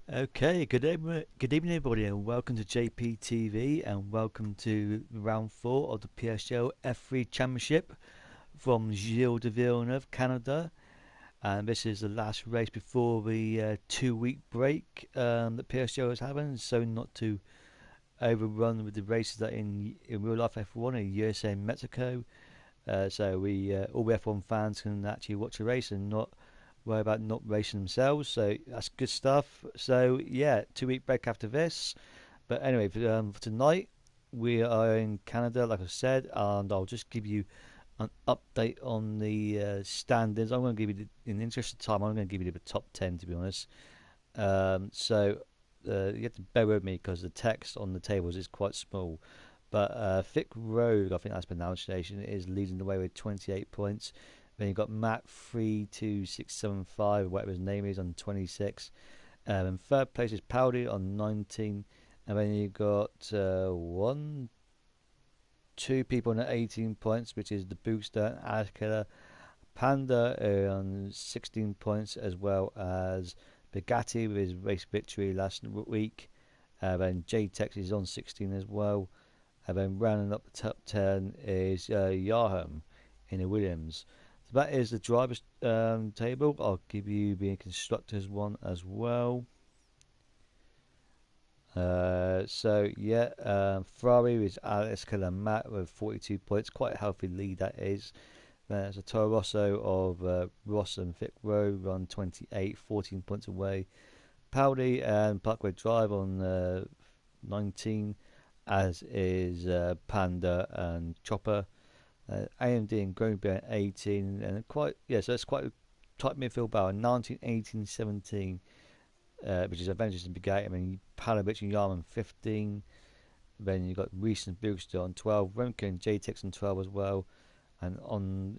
Okay, good evening, everybody, and welcome to JPTV, and welcome to round four of the PSGL F3 Championship from Gilles de Villeneuve, Canada. And this is the last race before the 2 week break that PSGL is having, so not to overrun with the races that in real life F1 in USA and Mexico. So we all the F1 fans can actually watch a race and not worry about not racing themselves. So that's good stuff. So yeah, 2 week break after this. But anyway, for tonight we are in Canada, like I said, and I'll just give you an update on the standings. I'm going to give you, in the interest of time, I'm going to give you the top 10 to be honest. So you have to bear with me because the text on the tables is quite small. But Thick Rogue, I think that's pronunciation, is leading the way with 28 points. Then you've got Matt 32675, whatever his name is, on 26. And third place is Powdy on 19. And then you've got two people on 18 points, which is the Bookster and Ashkiller. Panda on 16 points, as well as Bugatti with his race victory last week. Then J-Tex is on 16 as well. And then rounding up the top 10 is Yaham in the Williams. So that is the drivers' table. I'll give you the constructors one as well. Ferrari is Alex Matt with 42 points. Quite a healthy lead that is. There's a Toro Rosso of Ross and Vic Rowe run 28, 14 points away. Powdy and Parkway Drive on 19, as is Panda and Chopper. AMD and Groby at 18, and so it's quite a tight midfield battle. 19, 18, 17, which is Avengers and Bugatti. I mean, Palovich and Yarman 15. Then you've got Reese and Boogster on 12, Remke and JTX on 12 as well. And on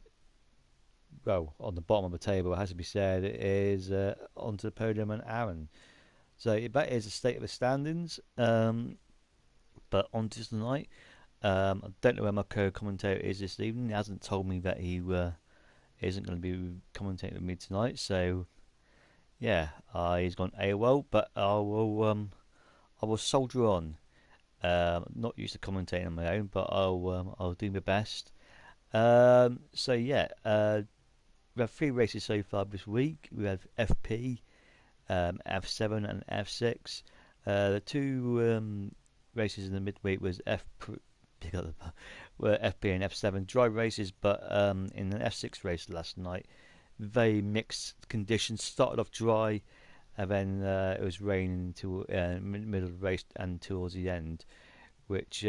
the bottom of the table, it has to be said, it is onto the podium and Aaron. So that is the state of the standings. But on to tonight. I don't know where my co-commentator is this evening. He hasn't told me that he isn't going to be commentating with me tonight. So yeah, he's gone AWOL, but I will soldier on. Not used to commentating on my own, but I'll do my best. We have three races so far this week. We have FP, F7, and F6. The two races in the midweek was were FP and F7 dry races, but in an F6 race last night, very mixed conditions. Started off dry, and then it was raining to middle of the race and towards the end, which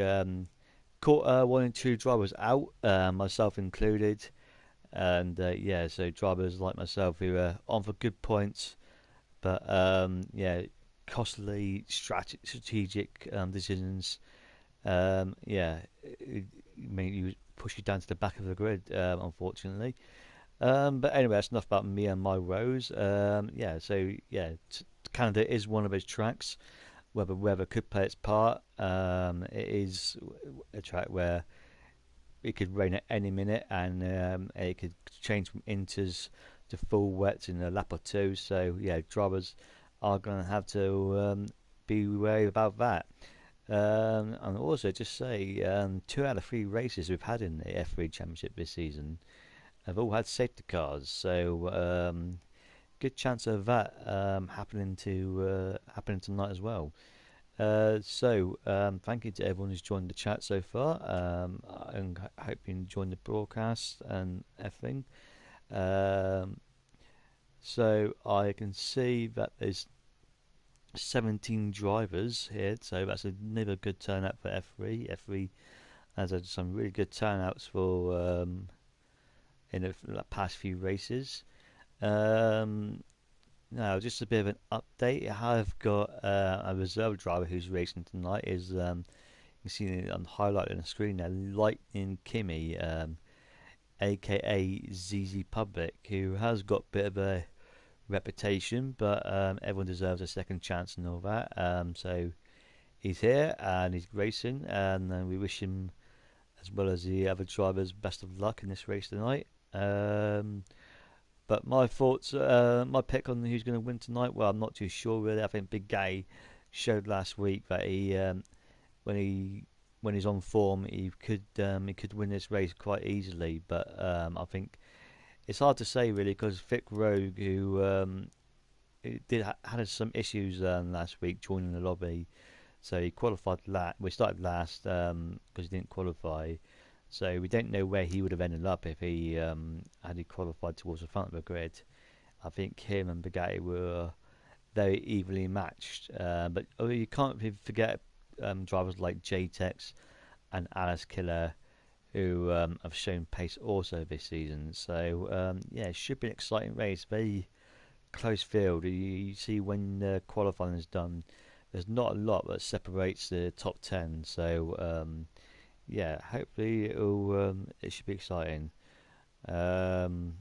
caught one and two drivers out, myself included. And so drivers like myself who are on for good points, but costly strategic decisions. It may you push you down to the back of the grid, unfortunately. But anyway, that's enough about me and my woes. Canada is one of those tracks where the weather could play its part. It is a track where it could rain at any minute, and it could change from inters to full wets in a lap or two. So yeah, drivers are going to have to be wary about that. And also just say, 2 out of 3 races we've had in the F3 Championship this season have all had safety cars. So good chance of that happening tonight as well. Thank you to everyone who's joined the chat so far. I hope you enjoyed the broadcast and everything. So I can see that there's 17 drivers here, so that's another good turnout for F3. F3 has had some really good turnouts for in the past few races. Now, just a bit of an update. I've got a reserve driver who's racing tonight. Is you can see it on highlight on the screen there, Lightning Kimmy, aka ZZ Public, who has got a bit of a reputation, but everyone deserves a second chance and all that. So he's here and he's racing, and we wish him, as well as the other drivers, best of luck in this race tonight. But my thoughts, my pick on who's going to win tonight. Well, I'm not too sure really. I think Big Gay showed last week that when he when he's on form, he could win this race quite easily. But I think it's hard to say really because Vic Rogue, who had some issues last week joining the lobby, so he qualified last. We started last because he didn't qualify. So we don't know where he would have ended up if had he qualified towards the front of the grid. I think him and Bugatti were very evenly matched. But you can't forget drivers like JTEX and Alice Killer who have shown pace also this season. So yeah, it should be an exciting race. Very close field. You see when qualifying is done, there's not a lot that separates the top 10. So yeah, hopefully it should be exciting. Um,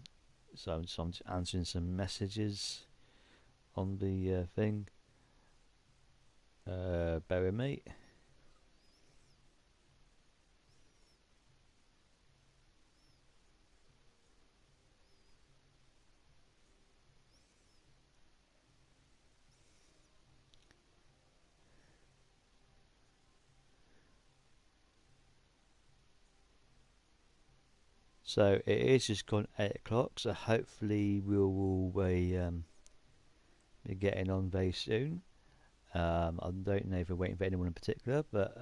so I'm just answering some messages on the thing. Bear with me. So it is just gone 8 o'clock. So hopefully we'll be getting on very soon. I don't know if we're waiting for anyone in particular, but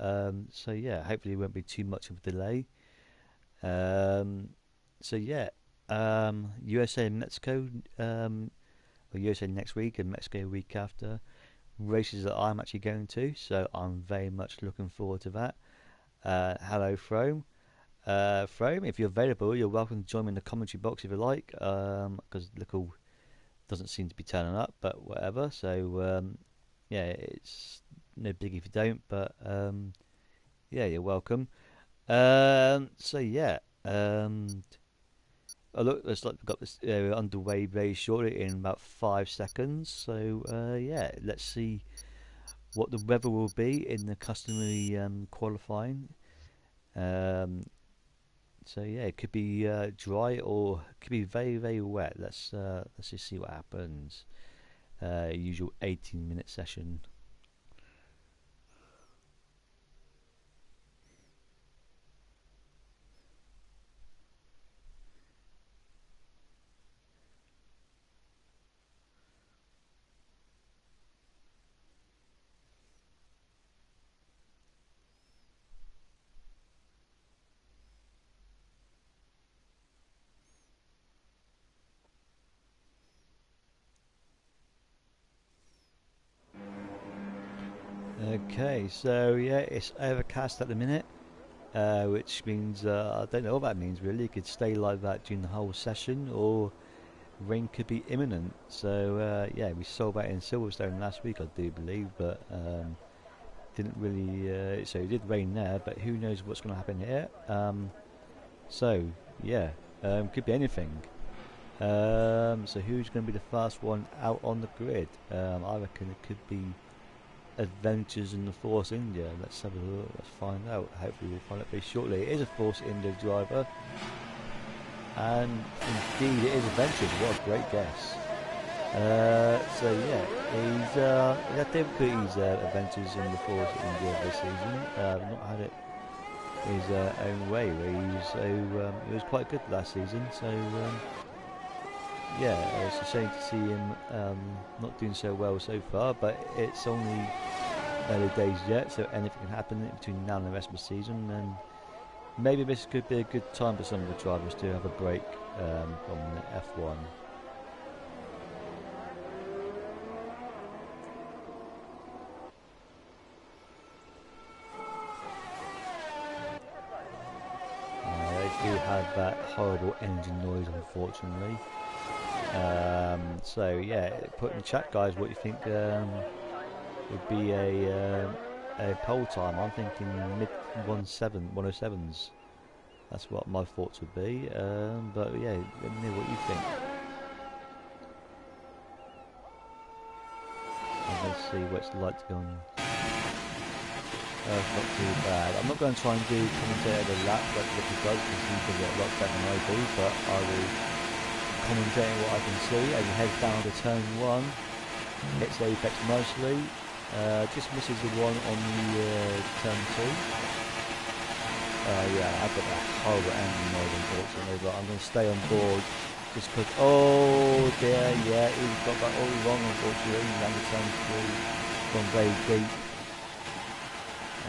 so yeah, hopefully it won't be too much of a delay. Um, so yeah, USA and Mexico, or USA next week and Mexico week after, races that I'm actually going to, so I'm very much looking forward to that. Hello, Frome. Frome, if you're available, you're welcome to join me in the commentary box if you like, because Lickle doesn't seem to be turning up, but whatever. So yeah, it's no big if you don't, but yeah, you're welcome. So yeah, oh look, looks like we've got this underway very shortly in about 5 seconds. So yeah, let's see what the weather will be in the customary qualifying. Um, so yeah, it could be dry or it could be very very wet. Let's just see what happens. Usual 18-minute session. Okay, so yeah, it's overcast at the minute, which means I don't know what that means really. It could stay like that during the whole session, or rain could be imminent. So yeah, we saw that in Silverstone last week, I do believe, but didn't really. So it did rain there, but who knows what's going to happen here? So yeah, could be anything. So who's going to be the first one out on the grid? I reckon it could be Adventures in the Force India. Let's have a look. Let's find out. Hopefully we'll find out very shortly. It is a Force India driver, and indeed it is Adventures. What a great guess. So yeah, I don't think he's Adventures in the Force India this season. Not had it his own way. He was quite good last season. So yeah, it's a shame to see him not doing so well so far, but it's only early days yet, so anything can happen between now and the rest of the season, and maybe this could be a good time for some of the drivers to have a break from the F1. They do have that horrible engine noise, unfortunately. So yeah, put in the chat, guys, what you think would be a pole time. I'm thinking mid 107s. That's what my thoughts would be. But yeah, let me know what you think. And let's see what it's like to go on. It's not too bad. I'm not going to try and do commentator the lap like Ricky does, because he does it a lot better than I do, but I will commentating what I can see as he heads down to turn 1, hits the apex nicely, just misses the one on the turn 2. Yeah, I've got that horrible engine mode unfortunately, but I'm going to stay on board just because, oh dear, yeah, he's got that all wrong unfortunately. He landed turn 3, gone very deep,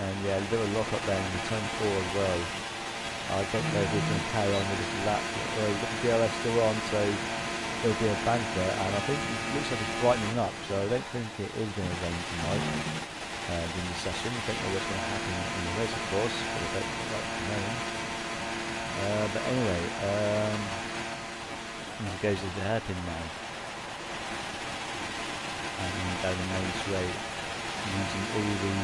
and yeah, a little lock up there in the turn 4 as well. I don't know if he's going to carry on with this lap. Well, he's got the DRS still on, so there'll be a banker, and I think it looks like it's brightening up, so I don't think it is going to rain tonight in the session. I don't know what's going to happen in the race, of course, but I don't like to know. But anyway, he goes to the hairpin now, and down the main straight, using all the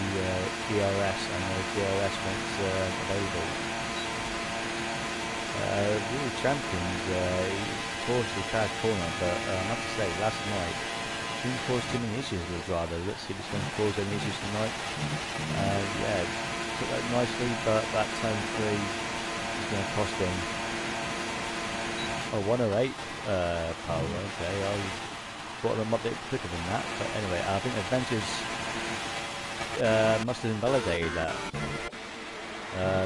DRS and the DRS when it's available. World champions, he forced the bad corner, but I have to say, last night didn't cause too many issues with the driver. Let's see if it's going to cause any issues tonight. Yeah, took that nicely, but that turn 3 is going to cost him. Oh, 108 power. Okay, I thought them a bit quicker than that, but anyway, I think Adventures must have invalidated that.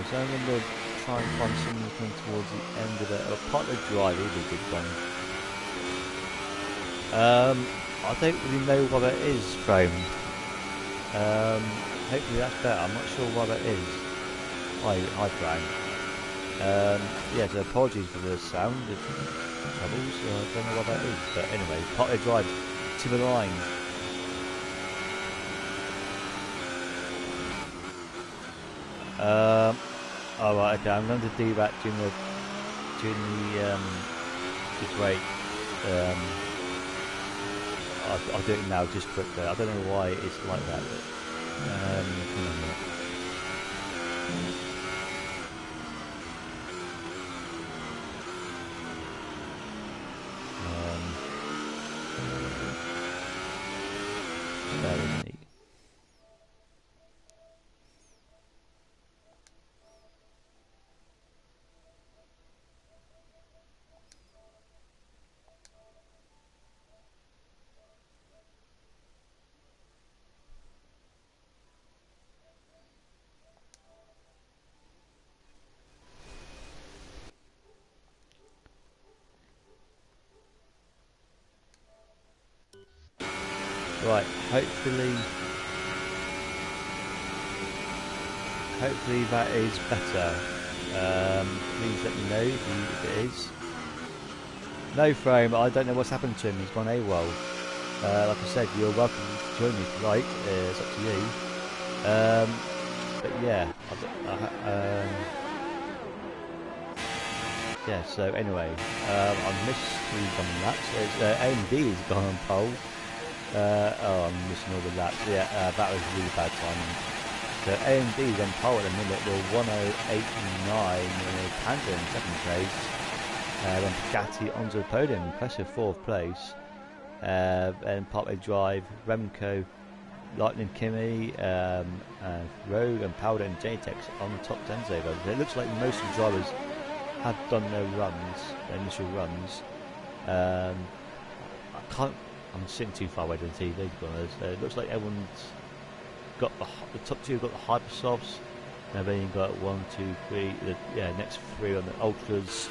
So I'm going to try and find something towards the end of it. A partner drive is a good one. I don't really know what that is, Frame. Hopefully that's better. I'm not sure what that is. Hi, Frame. Yeah, so apologies for the sound troubles. I don't know what that is, but anyway, partner drive to the line. Alright, okay, I'm going to do that during the break. I'll do it now just quickly. I don't know why it's like that, but bear with me. Right, hopefully that is better. Please let me know if it is. No, Frame, I don't know what's happened to him. He's gone AWOL. Like I said, you're welcome to join me if you like. It's up to you. But yeah, yeah. So anyway, I missed 3 dumb laps. AMD has gone on pole. Oh, I'm missing all the laps. Yeah, that was really bad timing. So AMD is on pole at the minute with 108.9, Panda in 2nd place. Then Bugatti onto the podium, impressive 4th place. And Partway Drive, Remco, Lightning Kimi, and Rogue and Powder and JTEX on the top 10 so far. It looks like most of the drivers have done their runs, their initial runs. I'm sitting too far away from the TV, to be honest. It looks like everyone's got the top 2 have got the Hypersofts, and then you've got 1, 2, 3, next 3 on the Ultras.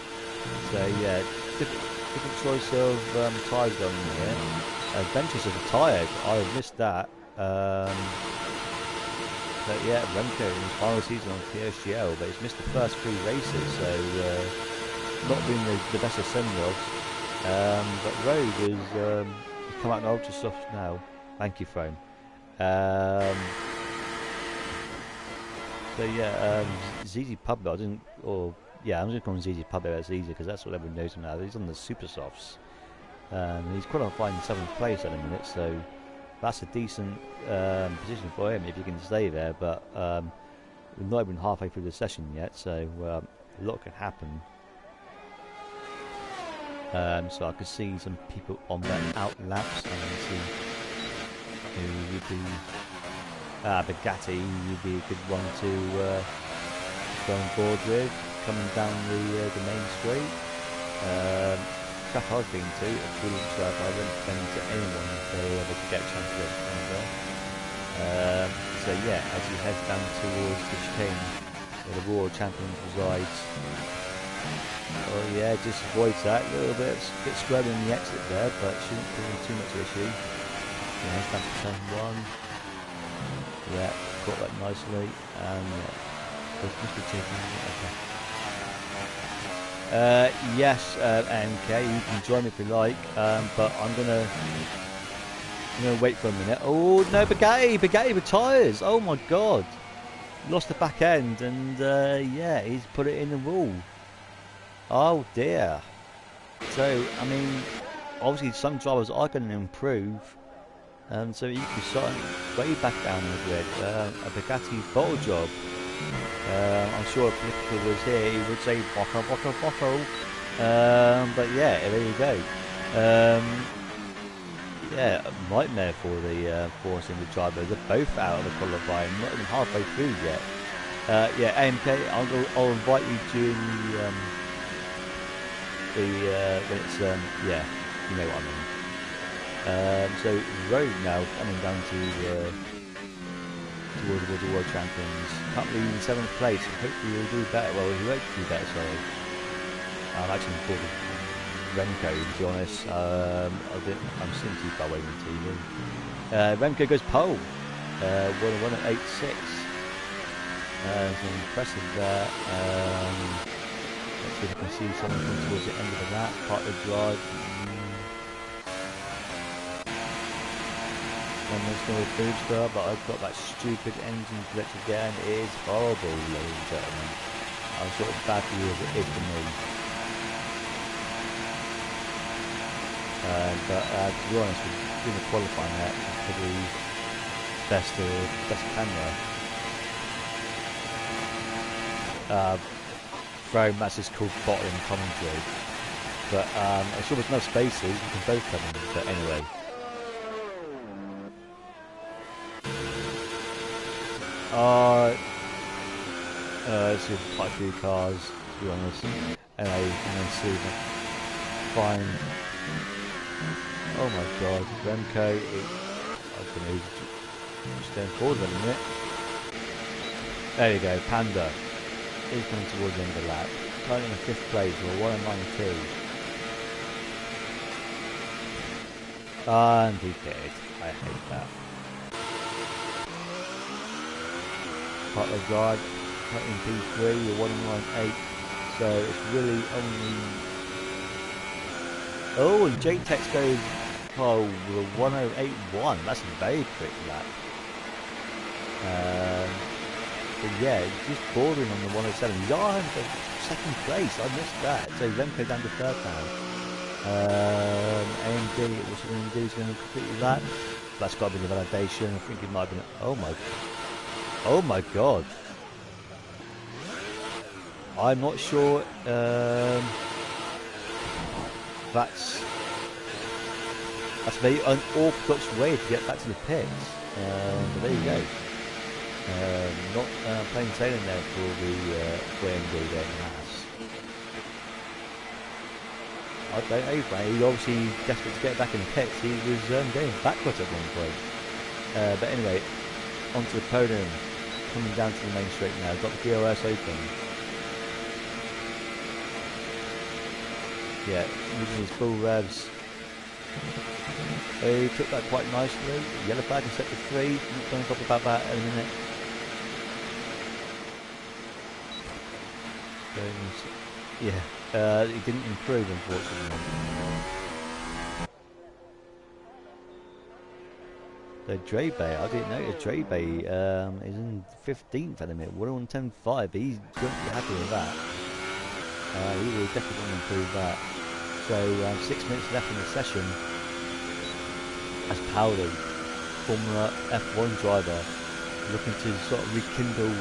So yeah, different choice of tyres going here. Adventures are retired. I missed that. But yeah, Remco in his final season on PSGL, but he's missed the first 3 races, so not been the best of send-offs. But Rogue is come out in Ultra Soft now. Thank you, Frame. So yeah, ZZ Pub, I'm just calling ZZ Pub. That's easier because that's what everyone knows him now. He's on the Super Softs. He's qualifying in 7th place at the minute, so that's a decent position for him if he can stay there. But we're not even halfway through the session yet, so a lot can happen. So I could see some people on their out laps, and I can see who would be Bugatti would be a good one to go on board with coming down the main straight. track I've been to, a brilliant track. I wouldn't recommend it to anyone until they could get a chance to go to Canada. So yeah, as you head down towards the chicane where the World Champions resides. Oh yeah, just avoids that. A little bit square in the exit there, but shouldn't be too much issue. Yeah, it's down to turn 1. Yeah, got that nicely, and must be taking yes, MK, you can join me if you like, but I'm gonna wait for a minute. Oh no, Bugatti retires. Oh my god, lost the back end, and yeah, he's put it in the wall. Oh dear. So I mean, obviously some drivers are going to improve. So you can start way back down the grid. A Bugatti bottle job. I'm sure if Nicola was here, he would say bottle. But yeah, there you go. Yeah, a nightmare for the Force and the drivers. They're both out of the qualifying, not even halfway through yet. Yeah, AMK, I'll invite you during when it's yeah, you know what I mean. So road now coming down to towards the World Champions. Can't believe in 7th place. Hopefully he'll do better. Well, he won't do better, sorry. I'm actually bored of Remco, to be honest. I'm seeing too far away from TV. Remco goes pole. 1:86. So impressive there. Let's see if I can see someone coming towards the end of the lap. Part of the drive. And there's no booster, but I've got that stupid engine glitch again. It is horrible, ladies and gentlemen. I'm sort of bad for you as it is for me. But to be honest, we're doing a qualifying that for the best camera. Very much is called bottling commentary. But I'm sure there's no spaces, we can both come in. But anyway. Let's see quite a few cars, to be honest. Anyway, and then see if I find. Oh my god, Remco. I don't know, just going forward a minute. There you go, Panda. He's coming towards the end of the lap. Currently in 5th place, or 1:92. And he did. I hate that. Part of guard, in P3 or 1:18, so it's really only. Oh, and JTEX goes 1:081. That's a very quick lap. But yeah, just bordering on the 1:07. He's on 2nd place. I missed that. So Remco down to 3rd now. AMD, what's he going to do? He's going to complete that. That's got to be the validation. I think it might have been. Oh my god. I'm not sure that's a very unorthodox way to get back to the pits. But there you go. Not plain sailing there for the AMD there in Mass. I don't know, he obviously desperate to get back in the pits. He was going backwards at one point. But anyway, onto the podium. Coming down to the main straight now. Got the DRS open. Yeah, using his full revs. He took that quite nicely. Yellow flag and set to 3. Not going to talk about that in a minute. Yeah, he didn't improve, unfortunately. The Drebe, I didn't know Drebe is in 15th at the minute, 1:10.5. He's going to be happy with that. He will definitely want to improve that. So 6 minutes left in the session. As Paolo, Formula F1 driver, looking to sort of rekindle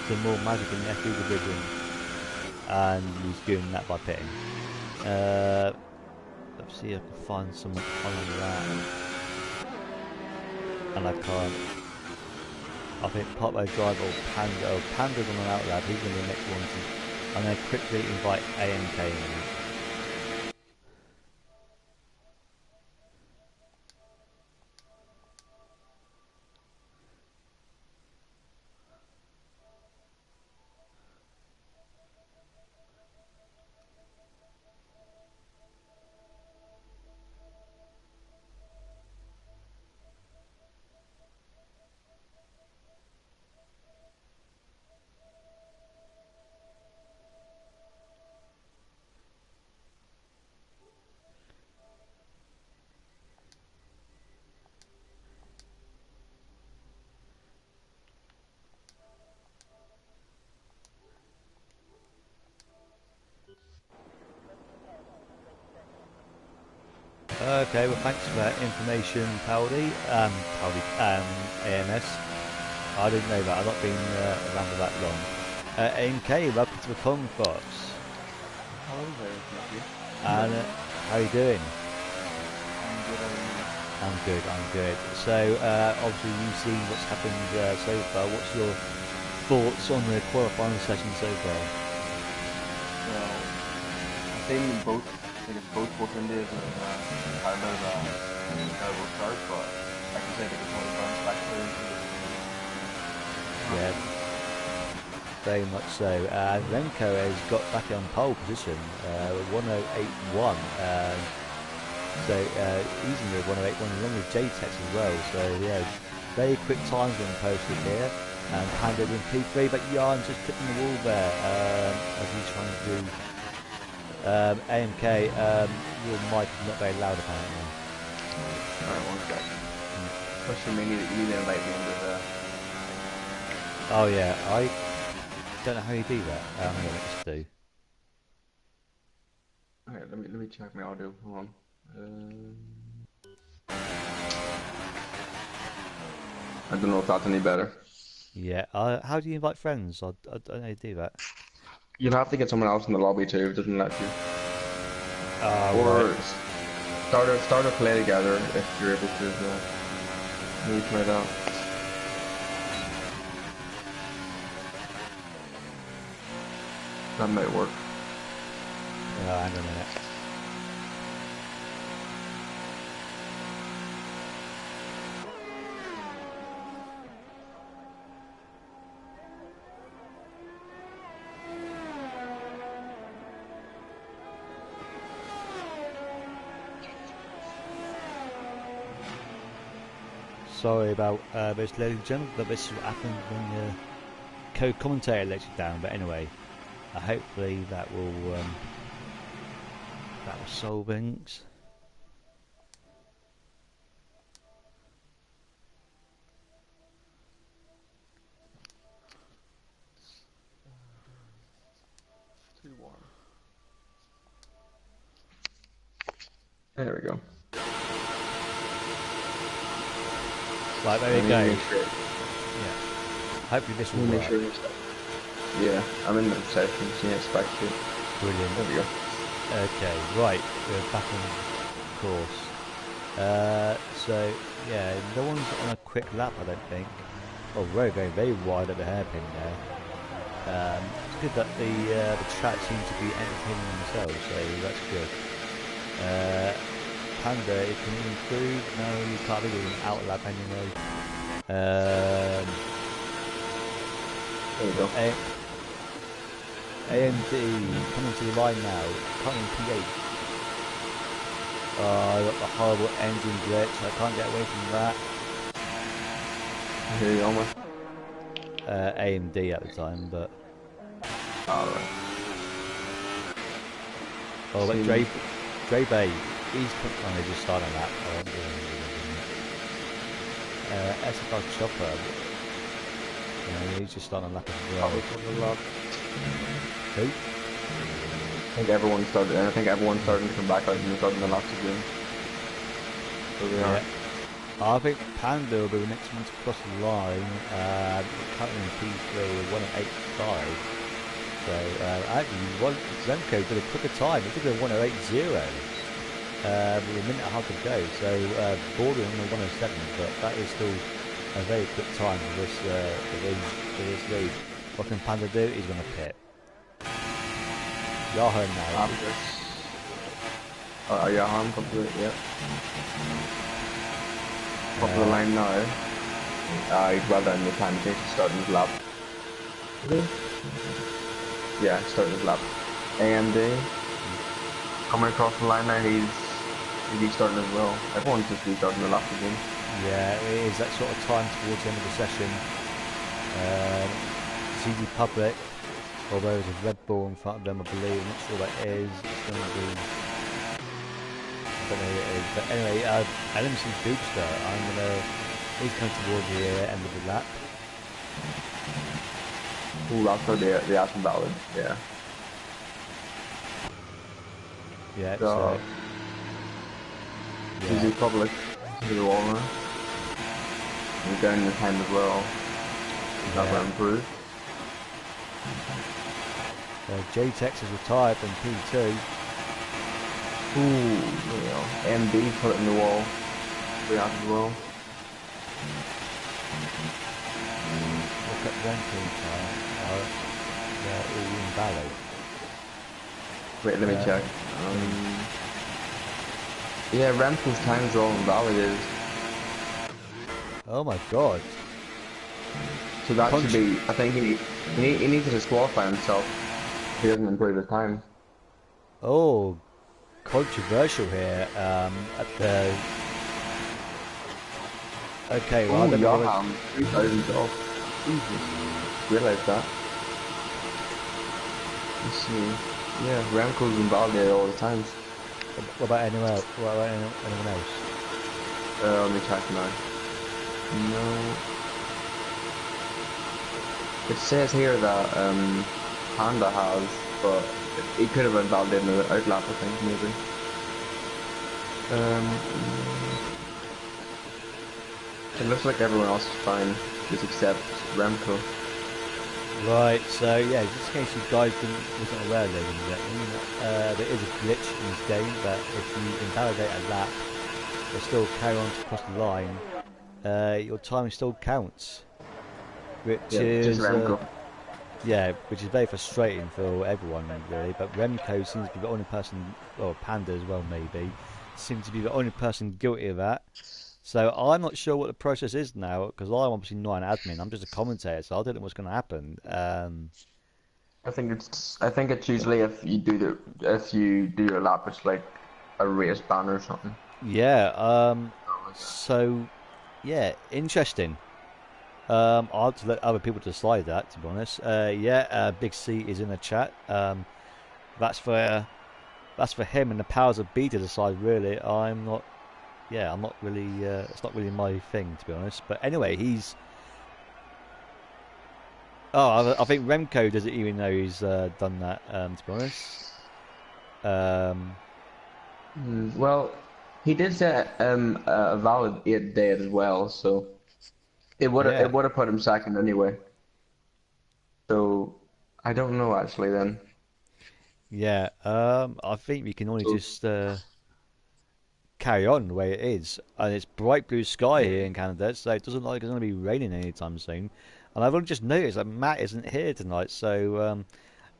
some more magic in the F3 division, and he's doing that by pitting. Let's see if I can find some on that. And I can't. I think Partway Driver or Panda. Oh, Panda's on an outlap. He's going to be the next one. I'm going to quickly invite AMK in. Okay, well thanks for that information, AMS. I didn't know that. I've not been around for that long. AMK, welcome to the Confox. Hello there, Matthew. And how are you doing? I'm good. I'm good, I'm good. So, obviously you've seen what's happened so far. What's your thoughts on the qualifying session so far? Well, I've seen both, I guess both Force Indias and Tyler terrible start, but I can say they could probably bounce back clear into the Yeah, very much so. Renko has got back on pole position, 1081. So he's in the 1081 along with JTEX as well. So yeah, very quick times being posted here. And Panda in P3, but Jan just clipping the wall there as he's trying to do. AMK, your mic is not very loud apparently. Alright, one sec. Especially me, you need to invite me into the... Oh yeah, I don't know how you do that. I'm going to just do. Alright, let me check my audio. Hold on. I don't know if that's any better. Yeah, how do you invite friends? I don't know how you do that. You'll have to get someone else in the lobby too, if it doesn't let you. Or right. start a play together if you're able to maybe try it out. That might work. hang on a minute. Sorry about this, ladies and gentlemen, but this is what happened when the co-commentator lets you down. But anyway, hopefully that will solve things. Too warm. There we go. Right, there you go. Sure. Yeah. Hopefully this will work. Sure yeah, I'm in the session, so yeah, it's back to it. Brilliant. There we go. Okay, right, we're back on course. So, yeah, no one's on a quick lap, I don't think. Oh, very, very, very wide at the hairpin there. It's good that the track seems to be entertaining themselves, so that's good. Panda, it can improve. No, you can't be doing an out lap anyway. There we go. AMD coming to the line now, coming P8. I got the horrible engine glitch, I can't get away from that. Here you go, man. AMD at the time, but... Alright. Oh, but Dre Bay, he's oh, they just started that. SFR Chopper, he's just starting a lap as well. Who? I think everyone's starting to come back out and starting the laps again. So they are. I think Panda will be the next one to cross the line. Currently in P3, 1:85. So actually, Remco did a quicker time. He did a 1:80 with a minute and a half to go. So bordering on the 1:07, but that is still a very quick time for this lead. What can Panda do? He's going to pit. Johan now. Johan comes to it, yeah. Top of the line now. He's well done the time. He's starting his lap. Yeah, starting his lap. AMD coming across the line now. He's starting as well. Everyone's just restarting the lap again. Yeah, it is that sort of time towards the end of the session. CD Public, although there's a Red Bull in front of them, I believe. I'm not sure what that is. It's going to be. I don't know who it is. But anyway, LMC Boopster, he's coming towards the end of the lap. Ooh, that's for the Aston Ballad, yeah. Yeah, so Yeah, Easy public to the wall now. We're down the time as well. That yeah. will improve. JTEX is retired from P2. Ooh, yeah. MB put it in the wall. We have as well. Look at ranking time. They're all invalid. Wait, let me Uh, check. Yeah, Remco's times are all invalidated. oh my god. So that should Conch be, I think he needs to disqualify himself if he doesn't improve his time. oh, controversial here. At the okay, well I Oh, don't know whether Johan, 3,000 off. Jesus, realized that. Let's see. Yeah, Remco's invalidated all the times. what about anyone else? What about anyone else? Let me check now. No. It says here that Panda has, but it could have invalidated another outlap, I think, maybe. It looks like everyone else is fine, just except Remco. Right, so yeah, just in case you guys wasn't aware, ladies and gentlemen, there is a glitch in this game that if you invalidate a lap, but still carry on to cross the line, your time still counts, which Yeah, just is Remco. yeah, which is very frustrating for everyone really. But Remco seems to be the only person, or Panda as well maybe, seems to be the only person guilty of that. So I'm not sure what the process is now because I'm obviously not an admin. I'm just a commentator, so I don't know what's going to happen. I think it's usually if you do your lap, it's like a race ban or something. Yeah. Something like that. So yeah, interesting. I'll have to let other people decide that. To be honest, yeah. Big C is in the chat. That's for that's for him and the powers of B to decide. Really, I'm not. Yeah, I'm not really. It's not really my thing, to be honest. But anyway, he's. Oh, I think Remco doesn't even know he's done that. To be honest. Um, Well, he did say a valid 8 day as well, so it yeah, would have put him second anyway. So I don't know actually then. yeah. I think we can only So just carry on the way it is, and it's bright blue sky yeah. here in Canada, so it doesn't look like it's going to be raining anytime soon. And I've only just noticed that Matt isn't here tonight, so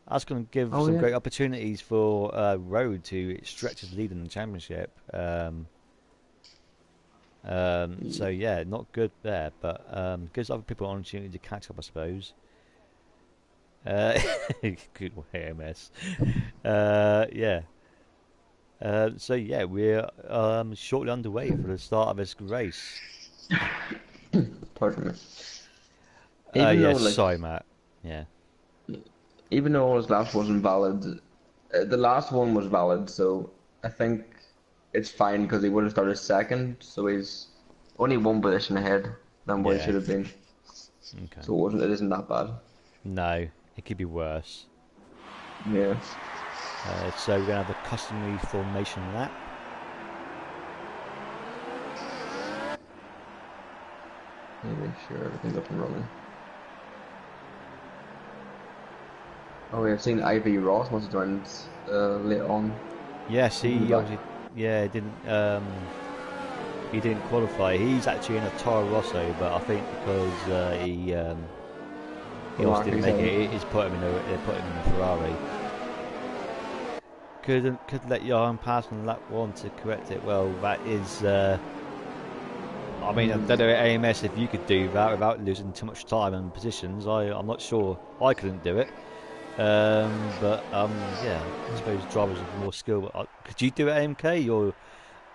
that's going to give Oh some yeah. great opportunities for Road to stretch his lead in the championship. So yeah, not good there, but gives other people an opportunity to catch up, I suppose. Uh, good AMS. Yeah. So yeah, we're shortly underway for the start of this race. Pardon me. Even though Yes, like sorry, Matt. Yeah, even though his last wasn't valid, the last one was valid, so I think it's fine because he would have started second, so he's only one position ahead than what he yeah. should have been. Okay. So it isn't that bad. No, it could be worse. Yeah. So we're gonna have a customary formation lap. Let me make sure everything's up and running. Oh, yeah, I've seen Ivy Ross must have joined late on. Yes, He'll be he back. obviously he didn't qualify. He's actually in a Toro Rosso, but I think because he The also mark didn't he's make in. it, it's put him in a they put him in a Ferrari. Could let Johan pass on lap one to correct it. Well, that is. I mean, I don't know AMS if you could do that without losing too much time and positions. I'm not sure. I couldn't do it. But yeah, I suppose drivers with more skill. But could you do it, AMK? You're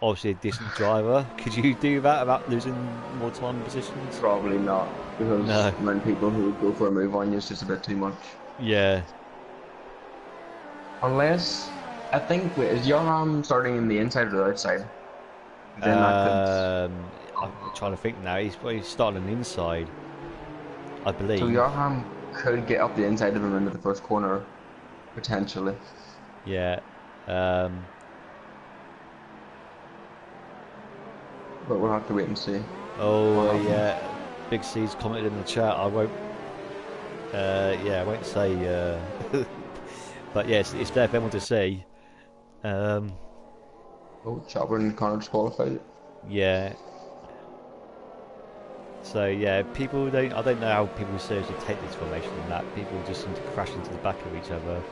obviously a decent driver. Could you do that without losing more time and positions? Probably not, because No. when people who go for a move on you, it's just a bit too much. Yeah. Unless, I think, wait, is Yoram starting in the inside or the outside? Then that could. I'm trying to think now. He's probably starting on the inside, I So believe. Yoram could get up the inside of him into the first corner, potentially. Yeah. Um, but we'll have to wait and see what Oh happens. yeah, Big C's commented in the chat. I won't. Yeah, I won't say. But yeah, it's there for everyone to see. Um, Oh, Chopper and Connor disqualified. yeah. So yeah, people don't. I don't know how people seriously take this formation and that. People just seem to crash into the back of each other.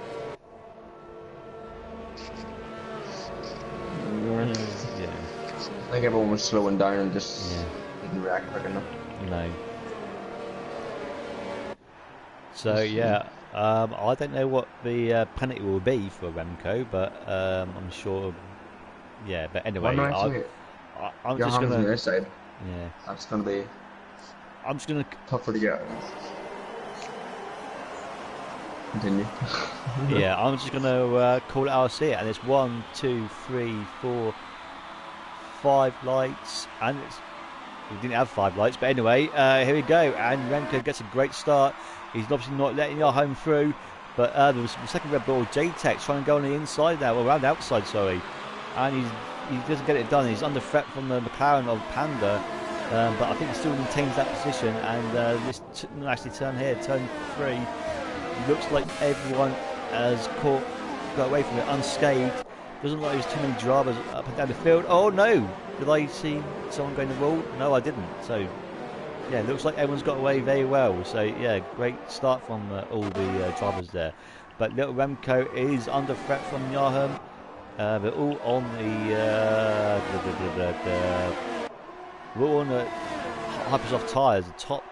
Yeah. Yeah. I think everyone was slowing down and just Yeah. didn't react quick enough. No. We'll So see. yeah, I don't know what the penalty will be for Remco, but I'm sure. Yeah, but Well, no, anyway, actually, I'm just Johan's on gonna. the side. Yeah, That's going to be I'm just gonna. tougher to get. Continue. Yeah, I'm just gonna call it. I'll see it, and it's 1, 2, 3, 4, 5 lights, and it's. We didn't have 5 lights, but anyway, here we go. And Remco gets a great start. He's obviously not letting our home through, but there was the second Red Bull, J-Tech, trying to go on the inside now, or around the outside, sorry. And he doesn't get it done. He's under threat from the McLaren of Panda, but I think he still maintains that position. And this actually turn here, turn 3, looks like everyone has got away from it unscathed. Doesn't look like there's too many dramas up and down the field. Oh no! Did I see someone going to the wall? No, I didn't. So yeah, looks like everyone's got away very well. So yeah, great start from all the drivers there. But little Remco is under threat from Yaham. They're all on we're all on the Hypersoft tyres, the top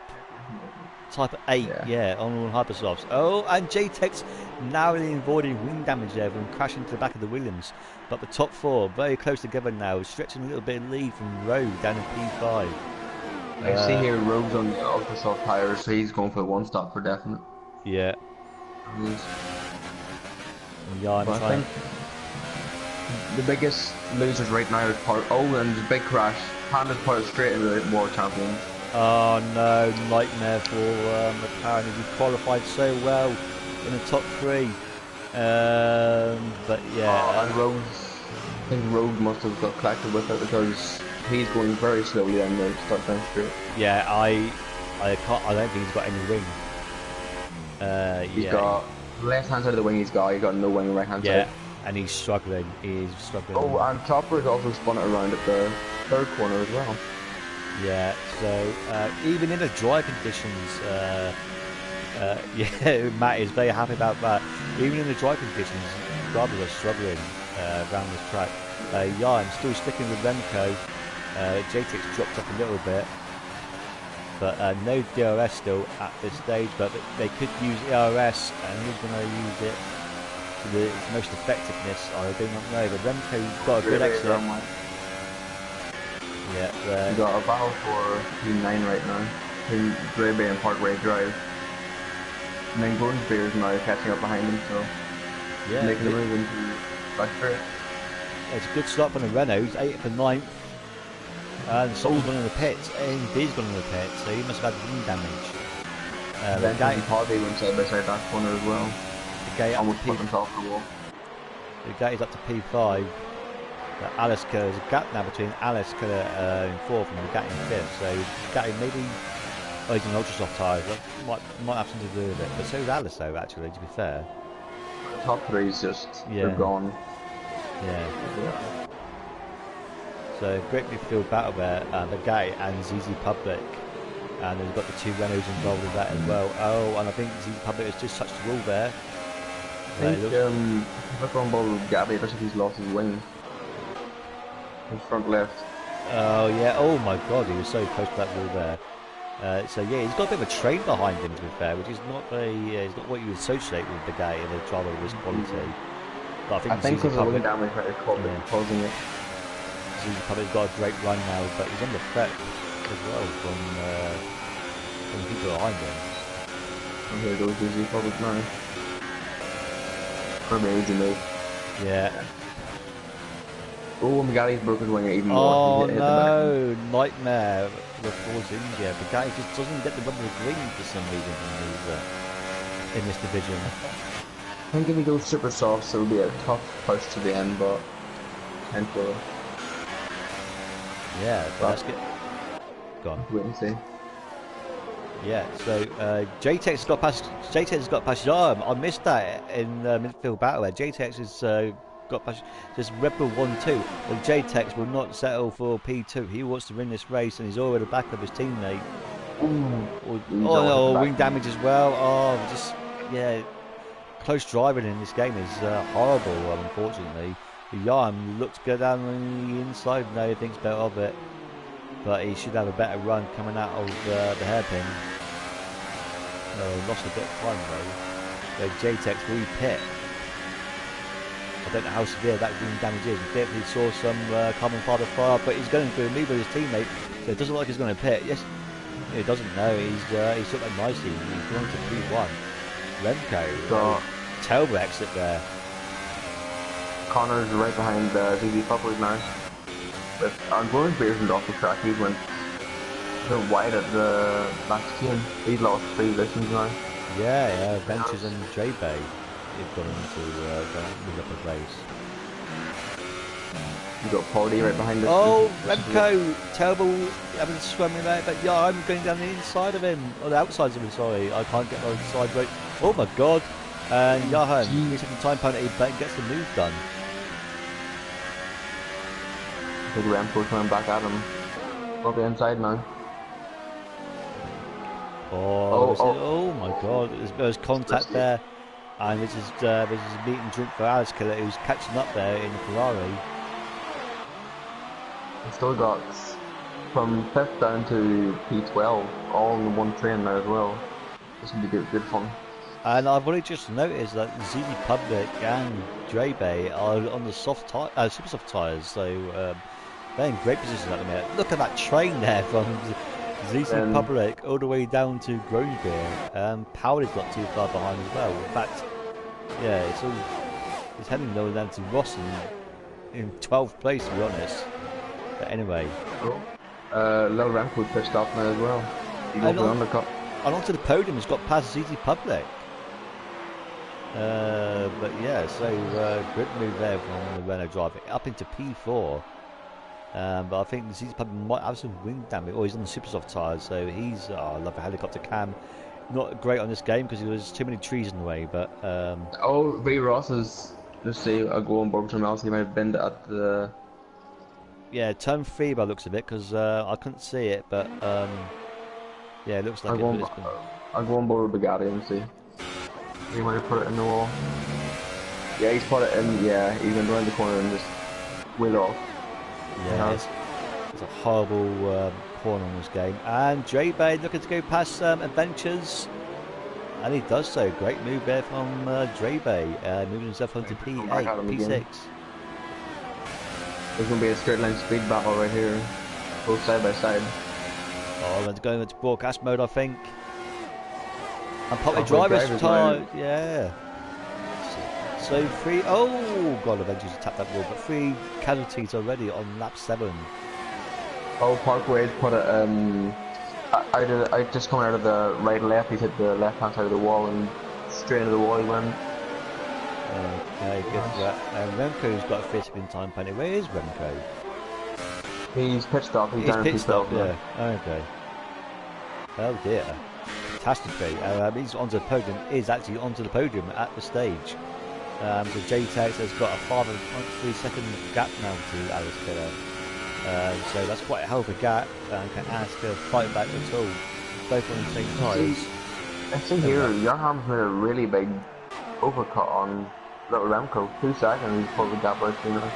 Type 8, Yeah. yeah, on all Hypersofts. Oh, and JTEX narrowly avoiding wing damage there from crashing to the back of the Williams. But the top 4 very close together now, stretching a little bit of lead from Rowe down in P5. I see Uh, here Rogue's on the ultra soft tires, so he's going for the one stop for definite. yeah, He is. yeah, I'm But I trying. think the biggest losers right now is part. Oh, and there's a big crash. Panda's part straight into the world champions. Oh no, nightmare for McLaren. He qualified so well in the top 3. But Oh, yeah, and Rogue's. I think Rogue must have got collected with it because he's going very slowly on the start down straight. yeah, I can't. I don't think he's got any wing. He's Yeah, got left hand side of the wing. He's got no wing right hand yeah, side. and he's struggling. He's Oh, struggling. and Chopper has also spun it around at the third corner as well. Yeah, so even in the dry conditions, yeah, Matt is very happy about that. Even in the dry conditions, drivers are struggling around this track. Yeah, I'm still sticking with Remco. JTX dropped off a little bit, but no DRS still at this stage. But they could use ERS, and who's going to use it to the most effectiveness? I do not know. But Remco's got a good Really, exit. around Yeah, we got a battle for P9 right now. Between Grey Bay and Parkway Drive. And then Gordon Spears now catching up behind him, so yeah. making a move into back straight. It's a good start from the Renaults, 8th and 9th. And someone's gone in the pits. AMD's gone in the pits, so he must have had wing damage. The Benton guy, and Poddy went side by side that corner as well. the guy up to Almost put themselves on the wall. The guy is up to P5. Alistair, there's a gap now between Alistair in 4th and Gat in 5th. So Gat maybe, oh, he's on ultra soft tyres. That might have something to do with it. But so is Alistair actually, to be fair. The top three is just, they're Yeah, gone. yeah. Yeah. So great midfield battle there. The guy and ZZ Public. And they've got the 2 Renaults involved with that as well. Oh, and I think ZZ Public has just touched the wall there. I think, look on ball with Gabby, it looks like he's lost his wing. His front left. Oh yeah, oh my god, he was so close to that wall there. So yeah, he's got a bit of a train behind him to be fair, which is not it's not what you associate with the guy in a driver of this quality. But I I think think because ZZ of the wing Public, damage might have yeah, causing it. ZZ Public's got a great run now, but he's under threat as well from the people behind him. Oh, here goes Dizzy Public now. Probably easy move. Yeah. Oh, Mugati's broke his wing even more. Oh He hit the back. no, nightmare for Force India. The guy just doesn't get the rubber green for some reason in this division. I think if he goes super soft, so it'll be a tough push to the end, but and for Yeah, but But that's good. Gone. wait and see. Yeah, so JTEX has got past his arm. I missed that in midfield battle where JTEX has got past just Red Bull 1-2. But JTEX will not settle for P2. He wants to win this race and he's already back of his teammate. Ooh, he's Oh always at the no, back. wing damage as well. Oh, just yeah, close driving in this game is horrible. Unfortunately, Yarn looked good down on the inside. No, he thinks better of it, but he should have a better run coming out of the hairpin. Lost a bit of time though. JTEX re-pit. I don't know how severe that wing damage is. We definitely saw some carbon fibre fire, but he's going through a move with his teammate, so it doesn't look like he's going to pit. Yes, he doesn't know. He's sort of nicely. He's going to P1. Remco, So terrible exit there. Connor's right behind ZZ Public now. But I'm going Bearson's off the track. He went so wide at the last team. He's lost 3 positions now. Yeah, Ventures and J Bay have gone into move up a race. You got Poldy right behind us. Oh, Remco, terrible having swimming there, but yeah, I'm going down the inside of him, or the outside of him, sorry. I can't get the side right. Oh my god. And Johan, he's taking time penalty, but gets the move done. I think Remco's coming back at him. Probably inside now. Oh my god, there's contact there. And this is a meet and drink for Alice Killer, who's catching up there in the Ferrari. He still got from 5th down to P12, all in one train now as well. This will be good fun. And I've only just noticed that ZZ Public and Drebe are on the super soft tyres, so they're in great position at the minute. Look at that train there from ZZ Public all the way down to Grosbeer. Powder's not too far behind as well. In fact, yeah, it's heading lower down to Rossen in 12th place, to be honest. But anyway. Little Remco pushed off now as well. He got the undercut. And onto the podium has got past ZZ Public. But yeah, so good move there from the Renault driver up into P4. But I think ZZ Public might have some wing damage. He's on the super soft tyres, so he's. I love a helicopter cam. Not great on this game because there's too many trees in the way. But Ray Ross is. Let's say a go on board something else. He might have been at the. Yeah, turn 3 by the looks of it because I couldn't see it, but yeah, it looks like I'll go on board with Bugatti and see. He might have put it in the wall. Yeah, he's put it in. Yeah, he's went around the corner and just wheel off. Yeah, it's a horrible corner on this game. And J-Bay looking to go past Adventures. And he does so. Great move there from J-Bay, moving himself onto P8, P6. There's going to be a straight line speed battle right here. Both side by side. Oh, that's going into broadcast mode, I think. And probably driver's time. Yeah. So 3. Oh, God, Avengers tapped that wall. But 3 casualties already on lap 7. Oh, Parkway's put it. I just coming out of the right and left. He's hit the left hand side of the wall and straight into the wall he went. Okay, good for that. And Remco's got a 50 time penalty. Where is Remco? He's pit stop. He's down pit stop. Yeah. Okay. Oh dear. Catastrophe. He's onto the podium. Is actually onto the podium at the stage. So JTEX has got a 5.3 second gap now to Alice Killer. So that's quite a hell of a gap. Can ask to fight back at all. Both on the same tyres. I see here, Youngham's made a really big overcut on little Remco. 2 seconds, he's pulled the gap right through now.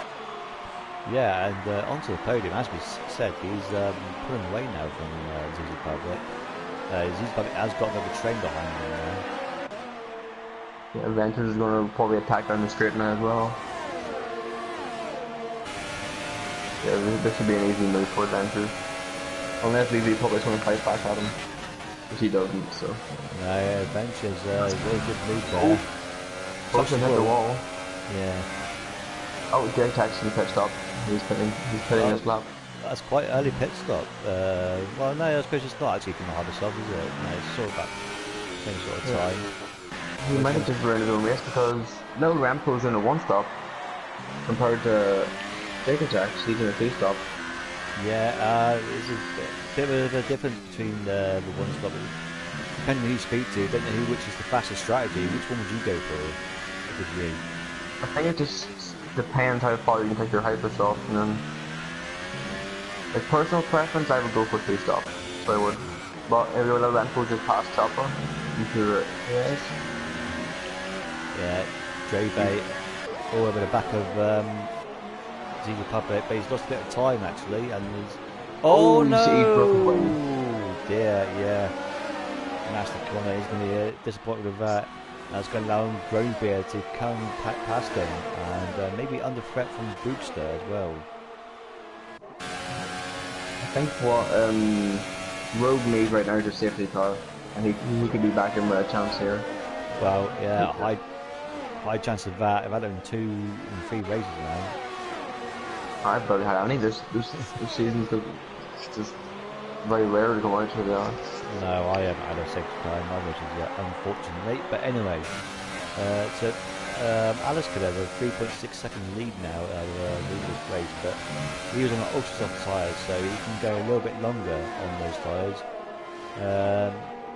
Yeah, and onto the podium, as we said, he's pulling away now from ZZ Public. ZZ Public has got another train behind him now. Yeah, Adventures is going to probably attack down the straight now as well. Yeah, this should be an easy move for Adventures. Unless ZZ Public's going to fight back at him. Which he doesn't, so. No, yeah, Adventures, really good move there. Close hit the wall. Yeah. Oh, Jake actually pit stop. He's pitting this lap. That's quite early pit stop. Well, no, I suppose it's not actually from the hard itself, is it? No, it's sort of that same sort of time. He might have just run his own race because Little Remco's in a 1 stop compared to Jake Jack's, he's in a 2 stop. Yeah, there's a bit of a difference between the one stop. Depending on who you speak to, don't know which is the fastest strategy. Which one would you go for? Would you? I think it just depends how far you can take your hypersoft, and then like personal preference, I would go for two stop. So I would. But if you're allowed to just past chopper into yes. Yeah, Draybait all over the back of Zeke Republic, but he's lost a bit of time actually, and he's. Oh Oh, he's broke his wing. no! Dear, yeah. Master corner. He's going to be disappointed with that. That's going to allow him Grownbeard to come past him, and maybe under threat from Boopster as well. I think what Rogue needs right now is a safety car, and he could be back in with a chance here. Well, yeah, high chance of that. I've had him 2 and 3 races now. I've barely had any this season, so it's just very rare to go out to the honest. No, I haven't had a safety car in my races yet, unfortunately. But anyway, so Alice could have a 3.6 second lead now lead this race, but he was on ultra soft tyres, so he can go a little bit longer on those tyres.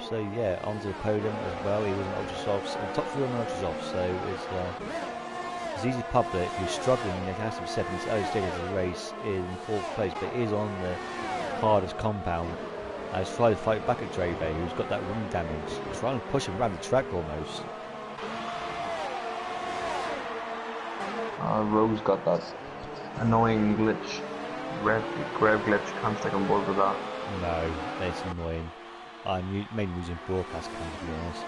So yeah, onto the podium as well. He was on ultra softs, and top 3 on ultra softs. So it's Easy Public, who's struggling. It has to be 7th. It's early stages of the race in 4th place, but is on the hardest compound. He's trying to fight back at Draybay, who's got that wing damage, trying to push him around the track almost. Rose got that annoying glitch. Rev glitch, can't stick on board with that. No, it's annoying. I'm mainly using broadcast cam, to be honest.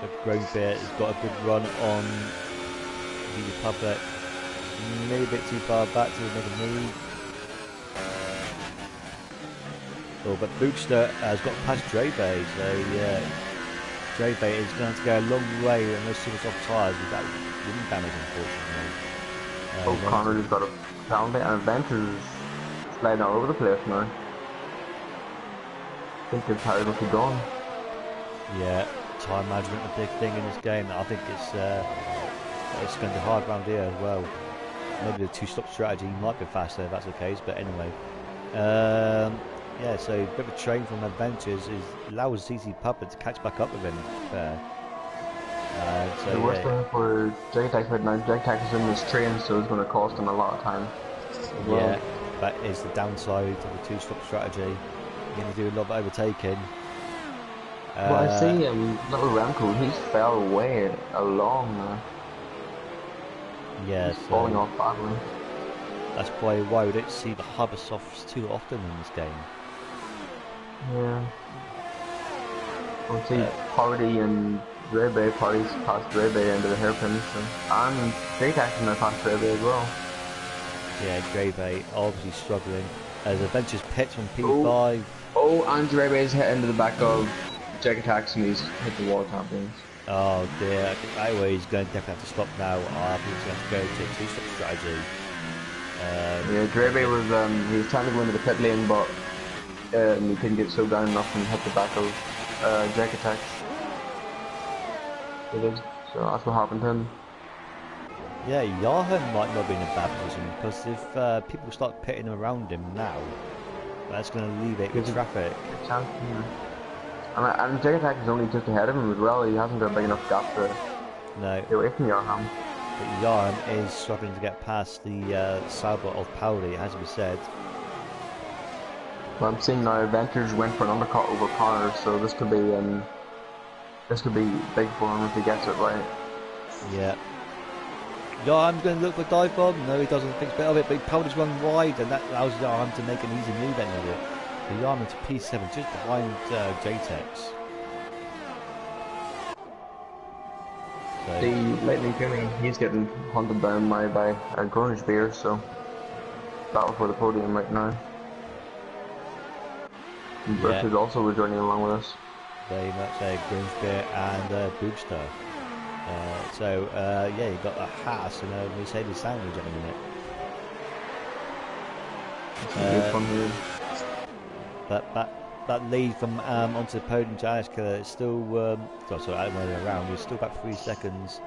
The Grownbeard has got a good run on the Republic. Maybe a bit too far back to make a move. Oh, but Boopster has got past Draybay, so yeah. Draybay is going to go a long way on those super soft tyres with that wind damage, unfortunately. Connor has got a penalty, and Adventure's sliding all over the place now. I think the tires will be gone. Yeah, time management a big thing in this game. I think it's going to be hard round here as well. Maybe the 2-stop strategy might be faster if that's the case, but anyway. Yeah, so a bit of a train from Adventures allows CC Puppet to catch back up with him there. So the worst thing for JTAC right now, JTAC is in this train, so it's going to cost him a lot of time. Well. Yeah, that is the downside of the 2-stop strategy. You're going to do a lot of overtaking. Well, I see little Remco, he's fell way along now. Yeah, he's falling off badly. That's why we don't see the hover softs too often in this game. Yeah. We'll see Party and Rebay, Party's past Rebay into the hairpin, so. And JTAC's in the past Rebay as well. Yeah, Rebay obviously struggling. As Adventures pits from P5. Oh, and Rebay's hit into the back of JTAC, and he's hit the wall champions. Oh dear, I think that way he's going to definitely have to stop now. I think he's going to go to a 2-stop strategy. Yeah, Draybay was he was trying to go into the pit lane, but he couldn't get so down enough and hit the back of Jack Attacks. So that's what happened to him. Yeah, Yahan might not be in a bad position because if people start pitting around him now, that's going to alleviate the traffic. And Jack Attack is only just ahead of him as well. He hasn't got a big enough gap to get away from Yahan. But Yarn is struggling to get past the Sauber of Powley, it has to be said. Well, I'm seeing now Adventures went for an undercut over Connor, so this could be big for him if he gets it right. Yeah. Yarn's going to look for dive bomb. No, he doesn't think bit of it, but Powley's run wide, and that allows Yarn to make an easy move end of it. So Yarn into P7, just behind JTEX. See, lately Jimmy, he's getting hunted down by a Grownish beer, so battle for the podium right now. And Brooks is also joining along with us. Very much a Grownish beer and Boobster. Yeah, you've got a Haas and a Mercedes sandwich at the minute. Good fun here. That lead from onto the podium to Alex Killer is still, sorry, out of around. He's still about 3 seconds.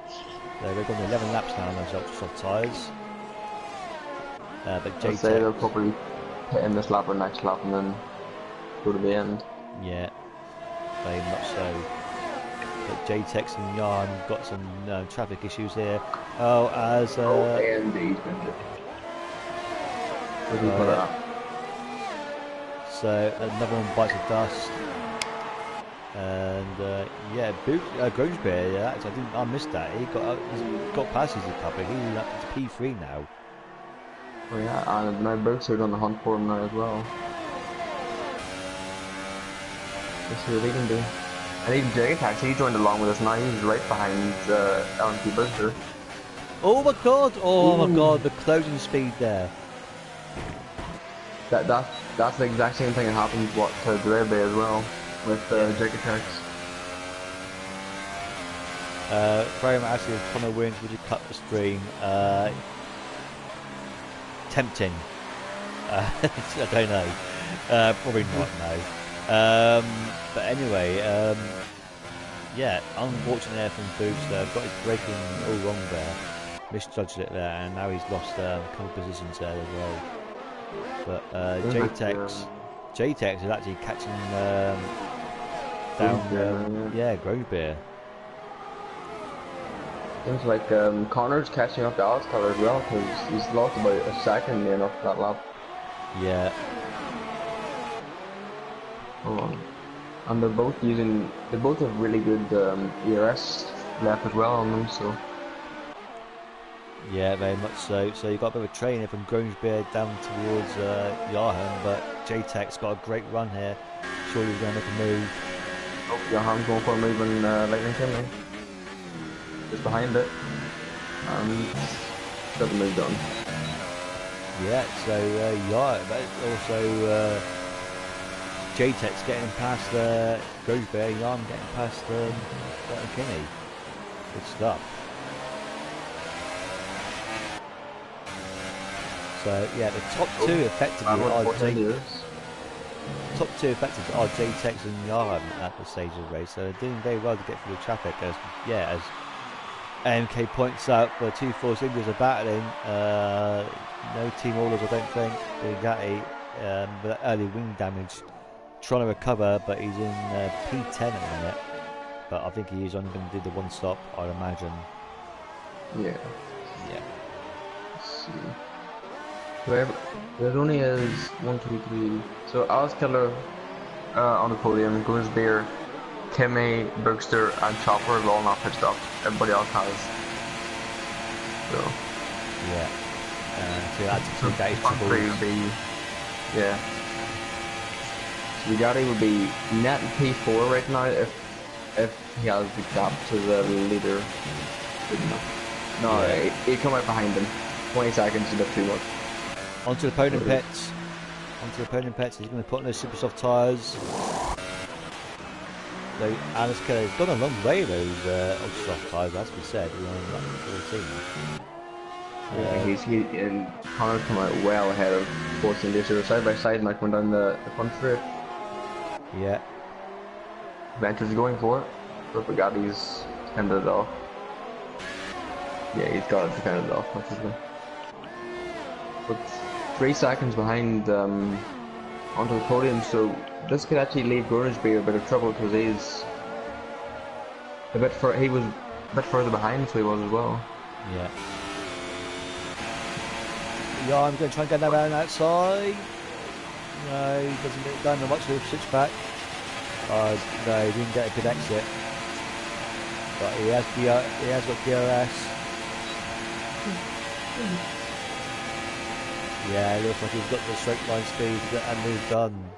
They've gone 11 laps now on those ultra soft tyres. But I'd say they'll JTEX, probably hit in this lap or next lap and then go to the end. yeah, very much so. But JTEX and Yarn got some traffic issues here. Oh, as Oh, and he's been good. Where's he oh put yeah. up? So another one bites the dust. And yeah, Grangebear, yeah, actually, I missed that. He's got past his public. He's up to P3 now. Oh yeah, and now Berkshire on the hunt for him now as well. Let's see what he can do. And even Jagatax, he joined along with us now. He's right behind LMP Berkshire. Oh my god! Oh my Ooh. god! The closing speed there. That's the exact same thing that happened to Drebe as well with Jagatax. Graham actually Connor wins. Would you cut the stream? Tempting. I don't know. Probably not. No. But anyway, yeah, unfortunate there from Boots. Got his braking all wrong there. Misjudged it there, and now he's lost a couple positions there as well. But JTEX is actually catching down. Yeah, Grovebeer. Seems like Connor's catching up to Alex Keller as well because he's lost about a second near enough that lap. Yeah. Hold on. And they both have really good ERS left as well on them, so. Yeah, very much so. So you've got a bit of a train here from Groensbeer down towards Yarham, but JTEC's got a great run here. Surely he's going to make a move. Oh, Yarham's going for a move in Lightning Chimney. Just behind it. And got the move done. Yeah, so Yarham, but also JTEC's getting past Groensbeer, Yarham getting past Kinney. Good stuff. So yeah, the top two effectively are JTEX and Yarham at the stage of the race. So they're doing very well to get through the traffic. As AMK points out, the two Force Indians are battling. No team orders, I don't think. Bugatti with that early wing damage, trying to recover, but he's in P10 at the minute. But I think he is only going to do the one stop, I'd imagine. Yeah. Yeah. Let's see. There only is 1, 2, 3. So Alice Keller on the podium, Groensbeer, Kimmy, Bergster, and Chopper are all not pitched up. Everybody else has. So. Yeah. So that's Bugatti's trouble. Would be, yeah. So Bugatti would be net P4 right now if he has the gap to the leader. No, yeah. He'd come out behind him. 20 seconds is a bit too much. Onto the opponent pits. He's going to put on those super soft tyres. So Alice Kelly's gone a long way those ultra soft tyres, as we said. We're on lap 14. And Connor's come out well ahead of Force India. So side by side, Mike went down the front straight. Yeah. Venture's going for it, but Bugatti's ended it off. Yeah, he's got it to end it off, possibly. But 3 seconds behind onto the podium, so this could actually leave Groensbeer a bit of trouble because he was a bit further behind, so he was as well. Yeah. Yeah, I'm going to try and get that around outside. No, he doesn't get it done much with a switchback. No, he didn't get a good exit. But he has got DRS. Yeah, it looks like he's got the straight line speed to get that move done.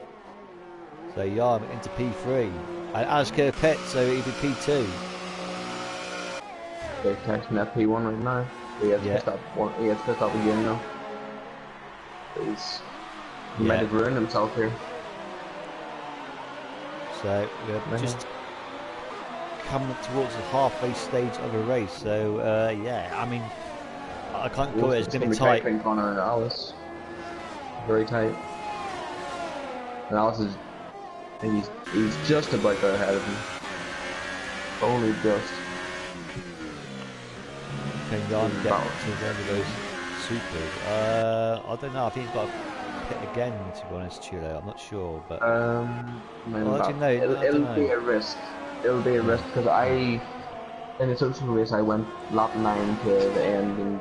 So Yarm into P3. And Asker Pet, so he'd be P2. They're catching that P1 right now. He has pissed up again now. He might have ruined himself here. So we're just coming towards the halfway stage of a race. So yeah, I mean, I can't call it. It's going to be tight. Connor and Alice, very tight. And Alice is, I think he's just about ahead of him. Only just. Can Jan get to the end of those Supers. I don't know. I think he's got a pit again. To be honest, Chile. I'm not sure, but Maybe well, actually, not. no, It'll, I don't it'll be know. a risk. It'll be a risk because in the social race, I went lap 9 to the end and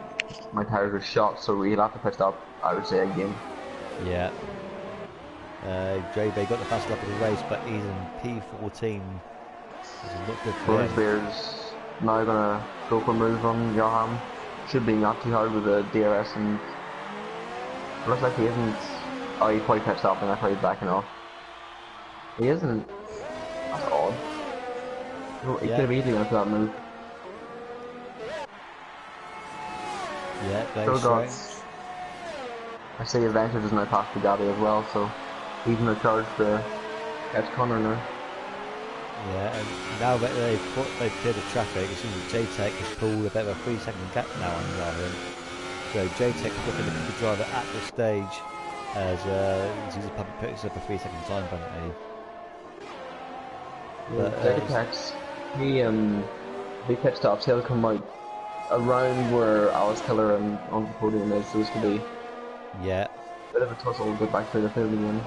my tires were shot, so we'll have to pit stop, I would say, again. Yeah. Dre Bay got the fast lap of the race, but he's in P14. Doesn't look good for Bonus him. Bear's now gonna go for a move on Johan. Should be not too hard with the DRS, and looks like he isn't. Oh, he probably pit stopping, that's why he's backing off. He isn't. That's odd. He could Yeah, have easily gone for that move. yeah, very Still got. strange. I say Adventure does not pass Bugatti as well, so he's gonna charge the catch Connor now. Yeah, and now that they've cleared the traffic, it seems that JTech has pulled a bit of a 3 second gap now on Rahman. So JTech is looking at the driver at the stage as Ziza Puppet picks up a 3 second time penalty. Yeah, But Jagetex, he pit stops, he'll come out around where Alice Killer and on the podium is, so this could be yeah, a bit of a tussle, get back through the field again.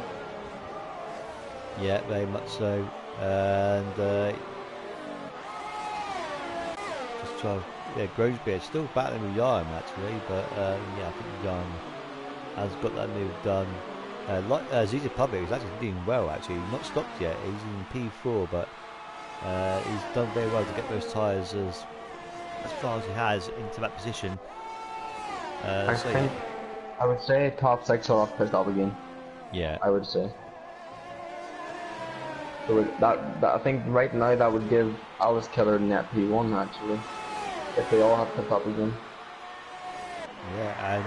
yeah, very much so. And just try, yeah, Grosbeard still battling with Yarn actually, but yeah, I think Yarn has got that move done. Like Ziza Public is actually doing well actually. He's not stopped yet. He's in P4, but he's done very well to get those tyres as far as he has into that position. I So think, I would say top 6 off pit stop again, yeah, I would say. So that I think right now that would give Alice Killer net P1 actually, if they all have pit stop again. yeah, and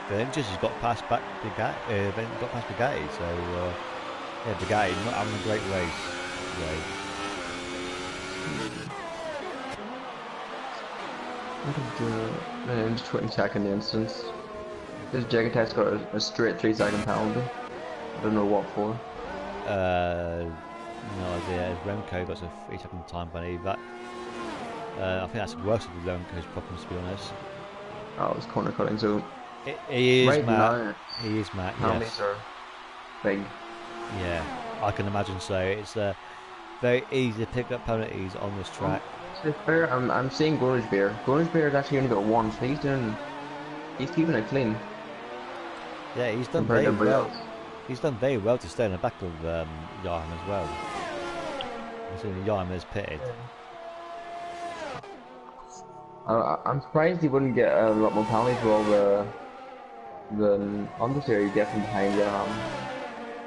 Ventures has got past back Bugatti, got past Bugatti, so yeah, Bugatti not having a great race today. In the 22nd instance, this Jagetex got a straight 3 second penalty. I don't know what for. No idea. Remco got a 3 second time penalty. That I think that's worse than Remco's problems, to be honest. Oh, it's corner cutting, so He is right Matt. now, He is Matt. penalties Yes. are big. Yeah, I can imagine so. It's very easy to pick up penalties on this track. To be fair, I'm seeing Gorge Bear. Gorge Bear has actually only got one, so he's keeping it clean Yeah, he's done compared to very everybody well. else. He's done very well to stay in the back of Yarham as well. Considering Yarham is pitted. I'm surprised he wouldn't get a lot more penalties for all the understeer he's getting behind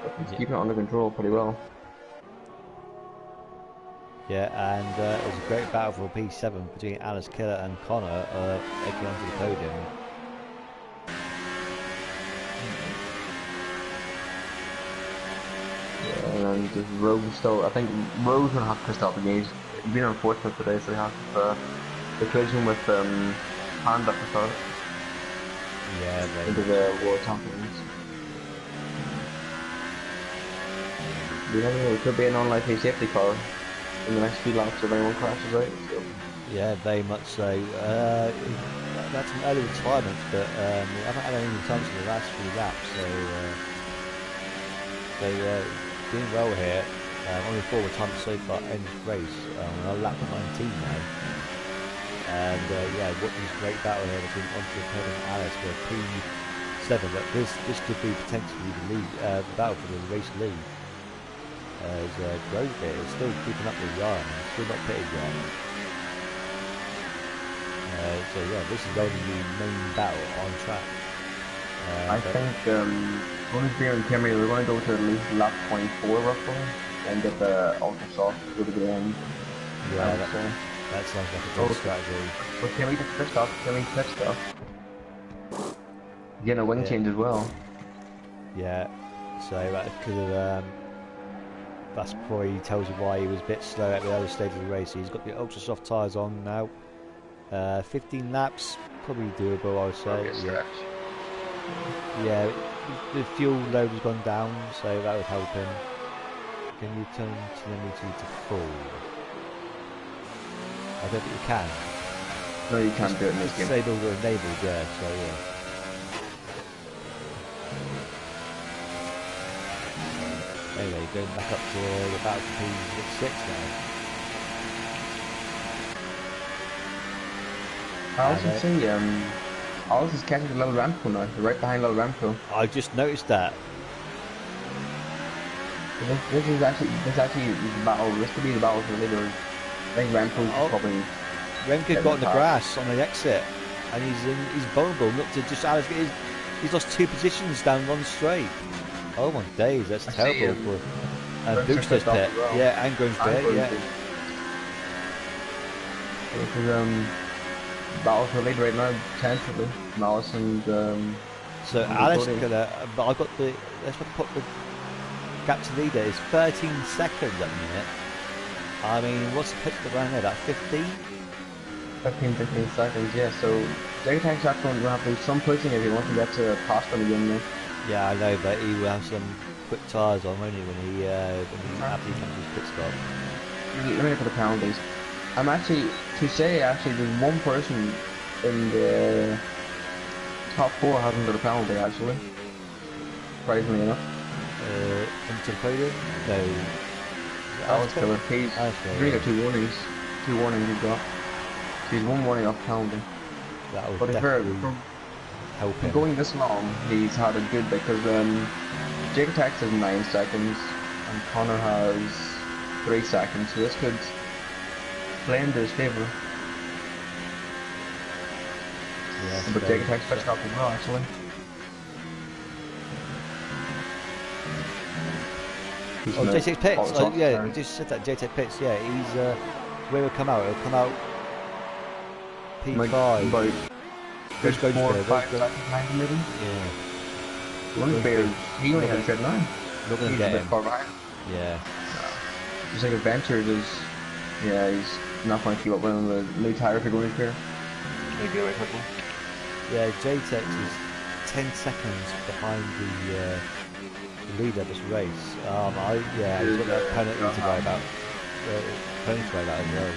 but he's Yeah. keeping it under control pretty well. Yeah, and it was a great battle for P7 between Alice Killer and Connor making onto the podium. Yeah, and just Rogue still, I think Rogue's gonna have to stop again. He's been unfortunate today, so he has the collision with Panda to start Yeah, into the World Champions. You never know, it could be an unlikely safety car in the next few laps if anyone crashes out. So. yeah, very much so. That's an early retirement, but we haven't had any retirements in the last few laps, so they're doing well here. Only 4 retirements so far in this race. On lap 19 now. And yeah, what this great battle here between Entre and Alice for P7, but this could be potentially the lead, battle for the race lead. As Grosbeard is still keeping up with Yarn, still not pitted yet. So yeah, this is going to be the main battle on track. I think Beer and Kimmy, we're going to go to at least lap 24 roughly and get the ultra soft to the end. Yeah, that sounds like a good strategy. But Kimmy just pissed off, Kimmy pissed off. Getting a wing change as well. Yeah, so that could have. That's probably tells you why he was a bit slow at the early stage of the race. He's got the ultra soft tyres on now. 15 laps, probably doable, I would say. Yeah. Yeah, the fuel load has gone down, so that would help him. Can you turn telemetry to full? I don't think you can. No, you can't do it in this game. Disabled or enabled, yeah, so yeah. going back up to the battle for P6 now. I And also see Alice is catching the little Ramco now, right behind little Ramco. I just noticed that. This actually is the battle. This could be the battle for the leaders. I think Ramco's Oh, probably Remke getting got the in the pass. grass on the exit, and he's vulnerable. Look to just Alice get he's lost 2 positions down one straight. Oh my days, that's I see terrible for Grimster Bookster's pissed off pit. as well. Yeah, and Grim's And pit. Yeah. Grimster. This is battle for the lead right now, potentially. Malice and So on the Alice podium. gonna, but I've got the let's put the gap to leader is 13 seconds at the minute. I mean, what's the pitch around there? About 15? 15 seconds, yeah. So Jagatank's actually will have to do some pushing if he wants to get to past them again though. Yeah, I know, but he will have some quick tyres on, won't he, when he after he comes to his pit stop. Let me look at the penalties. I'm actually to say actually there's one person in the top four hasn't got a penalty actually. Surprisingly enough. Into the podium? No. Alex Killer. He's really got Yeah. 2 warnings. 2 warnings he's got. So he's 1 warning off penalty. That will But if definitely help for him. going this long, he's had a good because Jake Attacks has 9 seconds and Connor has 3 seconds, so this could play into his favour. Yes, But Jake Attacks touched off as well actually. He's Oh, J6 Pits. oh, Yeah, we just said that. J6 Pits. Yeah, he's where will come out? It'll come out P5. About good Where's Ghost 4 or Bear? 5 seconds behind him maybe. Yeah. One Bears, he only has a now. Not gonna He's get a bit him. far behind. Yeah. Just like Adventures is, yeah, he's not going to keep up with him. The new tire for going here. He'll get away quickly. Yeah, JTEX is 10 seconds behind the leader of this race. He's got that penalty to worry about. Penalty to worry about as well.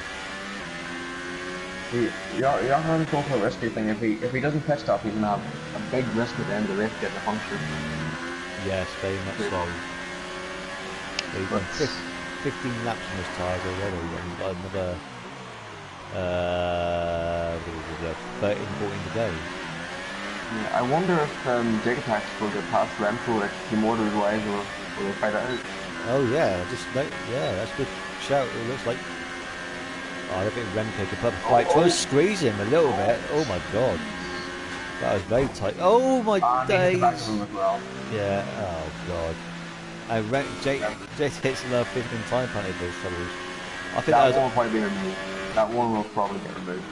Johan's going for a risky thing. If he doesn't pit stop, he's gonna have a big risk at the end of the race getting a puncture. Yes, very much so. He's done 15 laps on his tyres already, and he's got another 13, 14 to go. Yeah, I wonder if Jake Attacks will get past Remco like a few more to his wise or will they fight it out? Oh yeah, that's a good shout. It looks like I don't think Remco could put up a fight. Trying to squeeze him a little bit. Oh my god. That was very tight. Oh my days. Well. Yeah, oh god. And Jake hits another 15 time penalty for his troubles. I think that one will probably be removed. That one will probably get removed.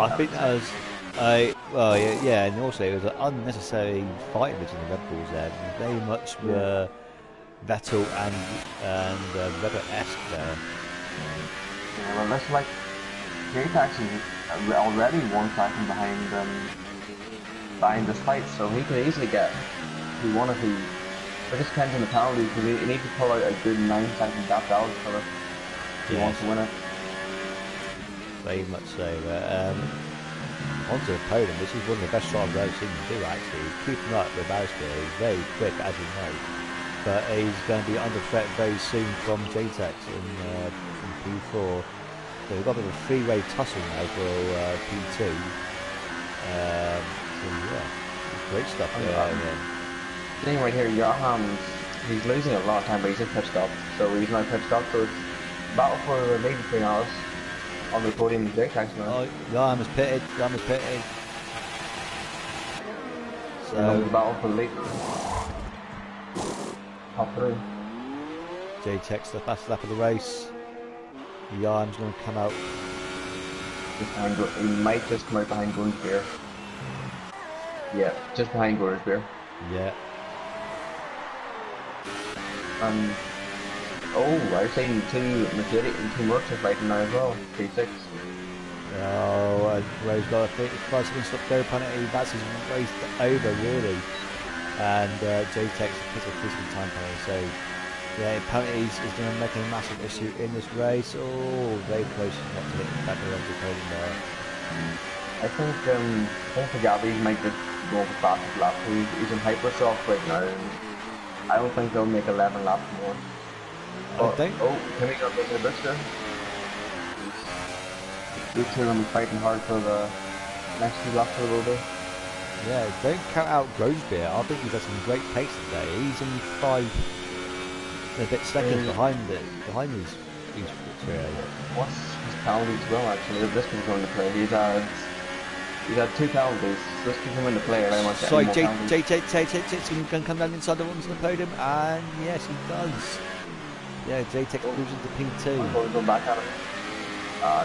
I think that was and also it was an unnecessary fight between the Red Bulls there. Very much were Vettel and Rebel-esque there. Yeah, well, that's like Jake actually already 1 second behind this fight, so he could easily get P1 if he. It just depends on the penalties because he needs to pull out a good 9 second gap out if he wants to win it. Very much so. Onto the podium. This is one of the best drives I've ever seen him do. Actually, keeping up with Bowsker. He's very quick, as you know, but he's going to be under threat very soon from JTEX in P4. So we've got a bit of a three-way tussle now for P2. Great stuff there. Thing right here, Johan, he's losing a lot of time, but he's in pit stop, so he's not pit stop. So it's battle for the lead between us on the podium with Jake actually. Oh, Johan was pitted. So battle for the lead. Top 3. JTEX the fastest lap of the race. Johan's going to come out. He might just come out behind Gordon's Beer. Yeah, just behind Gordon's Beer. Yeah. I've seen 2 Mercedes and 2 Mercs are fighting now as well. P6. Oh, Rose got a 5 second stop go penalty. That's his race over really. And JTEX puts a physical time penalty. So yeah, penalties is going to make a massive issue in this race. Oh, very close not to hit back around the podium there. I think Gabby might just go for fastest lap. He's in hyper soft right now. And I don't think they'll make 11 laps more. I But don't. oh, Timmy got making a bit there. These two are gonna be fighting hard for the next two laps of the road. Yeah, don't count out Grosbeer. I think he's had some great pace today. He's only 5 and a bit seconds behind these trio. What's his penalties as well? Actually, if this could come into play, he's had two penalties. So this could come into play. If I want to get any Sorry, more penalties. J-Tech's going to come down inside the ones on the podium, and yes, he does. Yeah, J-Tech Oh, moves into I'm P2. going to go back at him.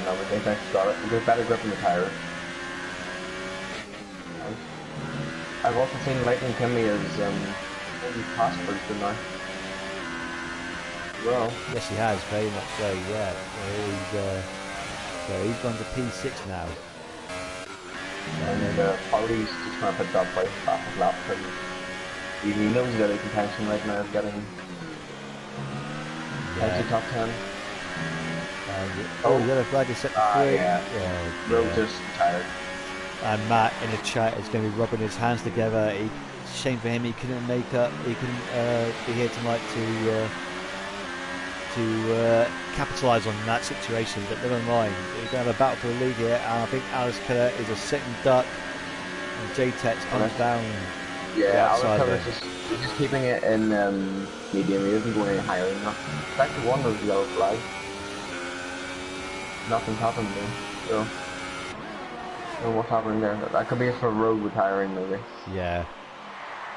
No, but J-Tech's got it. He's got better grip in the tires. I've also seen Lightning Kimmy as passport now. Well, Yes, he has, very much so, yeah. So he's gone to P6 now. and Pauli's just trying to put that place back a lap because he knows that he contention right now of getting Yeah. top 10. Oh, yellow flag is set to 3. Yeah. Oh, Rowe dear. just tired. And Matt in the chat is going to be rubbing his hands together. Shame for him, he couldn't make up. He couldn't be here tonight to capitalise on that situation. But never mind. We're going to have a battle for the lead here, and I think Alice Keller is a sitting duck, and J-Tex comes down. Yeah, Alice outside Keller's there. just keeping it in medium. He isn't going any higher than that. Second one was the yellow flag. Nothing's happened there. So, I don't know what's happening there. That could be for Rowe retiring maybe. Yeah,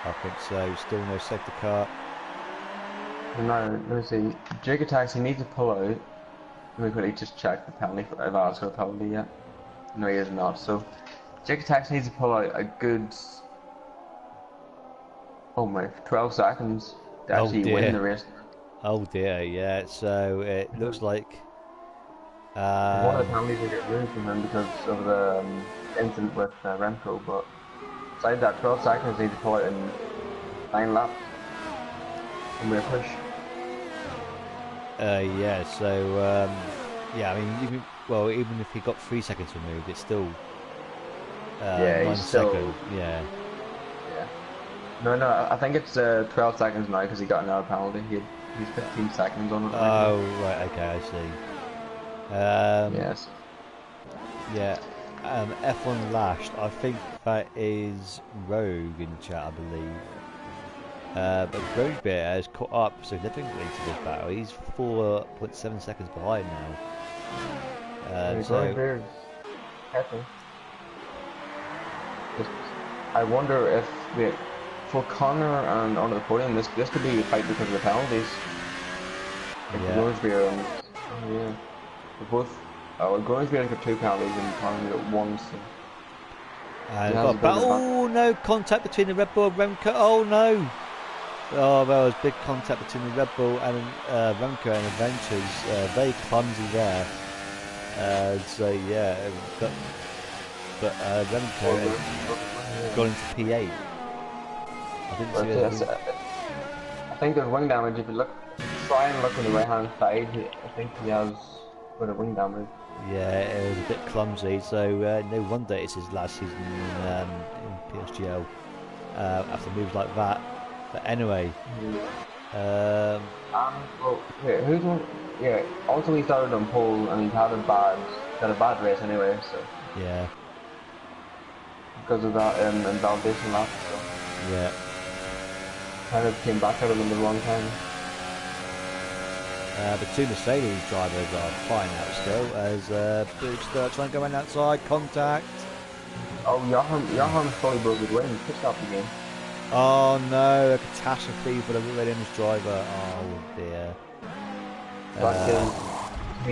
I think so. Still no safety car. No, let me see. Jigga Taxi needs to pull out. Let me quickly just check the penalty for if Alice got a penalty yet. No, he is not. So, Jigga Taxi needs to pull out a good, oh my, 12 seconds to Oh actually win the dear. race. Oh dear. Yeah. So it looks like. One of the penalties will get removed from him because of the incident with Remco, but besides that, 12 seconds need to pull out in 9 laps. And we're push. Yeah. So yeah. I mean, even if he got 3 seconds removed, it's still Yeah, 9 he's still. seconds. Yeah. Yeah. No, I think it's 12 seconds now because he got another penalty. He's 15 seconds on it right now. Oh right. Okay. I see. Yes. Yeah. F1 lashed. I think that is Rogue in the chat, I believe. But Grosbeer has caught up significantly to this battle. He's 4.7 seconds behind now. So I wonder if for Connor and on the podium, this could be a fight because of the penalties. yeah. Groensbeer and yeah, both. Groensbeer got 2 penalties and Connor got 1. So And he has got a a bit of battle. Oh no! Contact between the Red Bull and Remco. Oh no! Oh, there was big contact between the Red Bull and Remco and Adventures. Very clumsy there. So yeah, but Remco has gone into P8. I didn't see it. I think there's wing damage. If you try and look on the right hand side, I think he has a bit of wing damage. Yeah, it was a bit clumsy. So no wonder it's his last season in PSGL after moves like that. But anyway, Well, yeah, who's one? Yeah, also he started on pole and he's had a bad race anyway. So yeah, because of that invalidation lap, so yeah. kind of came back at him in the wrong time. The 2 Mercedes drivers are flying out still as Booster trying to go around outside, contact. Oh, Johan's fully broke his wing. Pitched off the game. Oh no, a catastrophe for the Williams driver. Oh dear. That's his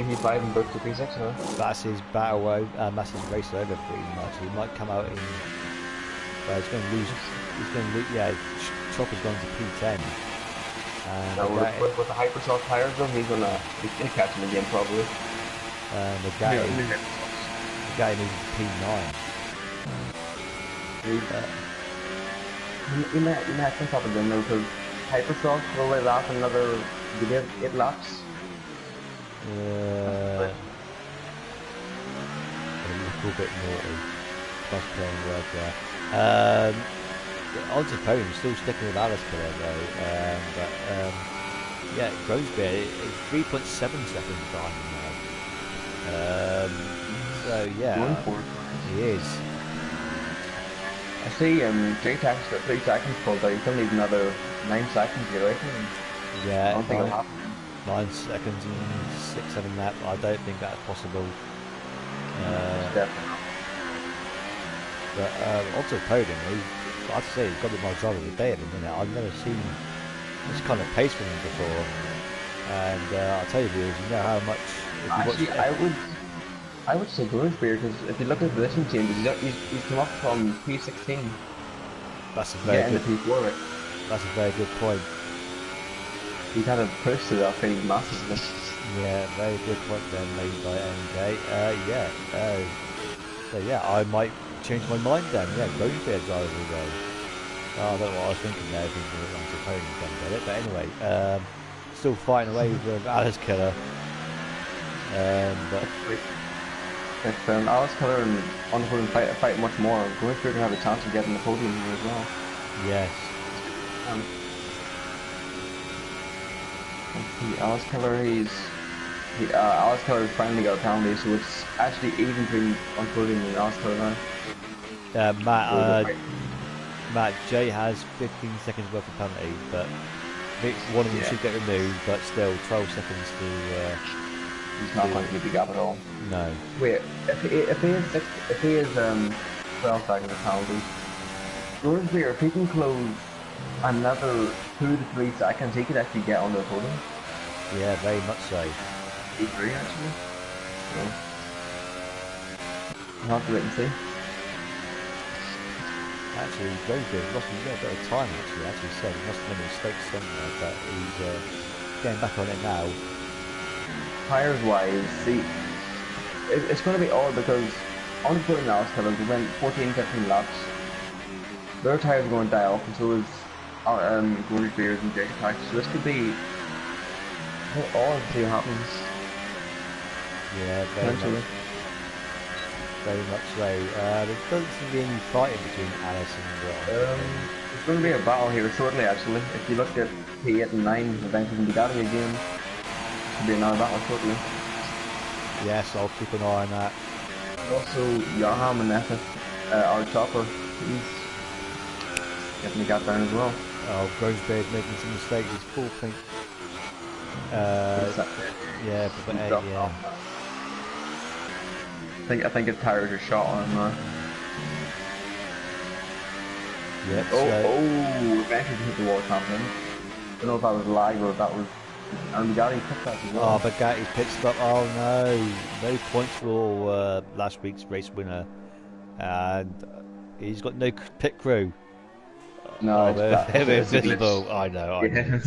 P5 and booked to P6 now. That's his battle, that's his race over pretty much. He might come out in. He's going to lose. Yeah, Chopper's going to P10. Now with the Hypersoft tires though, he's gonna catch him again probably. The guy moves to P9. You might have some top again though, because Hypersoft will let last another 8 laps. A little bit naughty. Cross playing word there. On to podium, still sticking with Alice Killer though. But yeah, Grosbeer, 3.7 seconds behind him now. So Going yeah, for it. he is. I see J-Tax got 3 seconds pulled out. He still needs another 9 seconds to get away from him. I Yeah, don't think it'll happen. 9 seconds and 6, 7 laps. I don't think that's possible. Uh, It's definitely not. but onto the podium, I'd have to say he's got to be my driver of the day at the minute. I've never seen this kind of pace from him before. And I'll tell you, viewers, you know how much if you watch Actually, I would say Groenspear because if you look at the position changes, he's come up from P16 that's a to very get into good P4. Right? that's a very good point. He's had a push to that field massively. Yeah, very good point then made by MK. Yeah. So yeah, I might change my mind then. Yeah, Groenbeer driver of the day. Oh, I don't know what I was thinking there, thinking it was opponent then got it. But anyway, still fighting away with Alice Killer. But If Alice Keller and Underwood fight much more, Groenspear can have a chance of getting the podium here as well. yes, Um, Alice Keller, Alice Keller's finally got a penalty, so it's actually even between Underwood and Alice Keller now. Matt. So they're fighting. Matt J has 15 seconds worth of penalty, but I think one of them Yeah, should get removed. But still, 12 seconds he's not going to get the gap at all. no. Wait, if he is 12 seconds of penalty, Groenspear, if he can close another 2 to 3 seconds, he could actually get on the podium. Yeah, very much so. E3 actually. So, we'll have to wait and see. Actually, Rosebeard lost a little bit of time. Actually, said he must have made a mistake somewhere, but he's getting back on it now. Tires wise, see, it's going to be odd because on the podium now, we went 14, 15 laps. Their tires are going to die off, and so is Glory Beers and Jake Pack. So this could be odd to see what happens. Yeah, very much so. There doesn't seem to be any fighting between Alice and There's going to be a battle here shortly, actually. If you look at P8 and 9, eventually in the Bugatti again, there'll be another battle shortly. yes, I'll keep an eye on that. Also, Yarham and F, our chopper, he's definitely got down as well. Oh, Rosebeard making some mistakes. He's 4 point. Yeah, but He's 8, dropped yeah. off. I think his tires are shot on him now. Yep, Oh, so, eventually hit the wall champion. Don't know if that was lag or if that was. And Bugatti took that as well. oh, Bugatti's pit stop. Oh no, no points for last week's race winner, and he's got no pit crew. No, Oh, it's that. they're It's a invisible. glitch. I know. Yeah.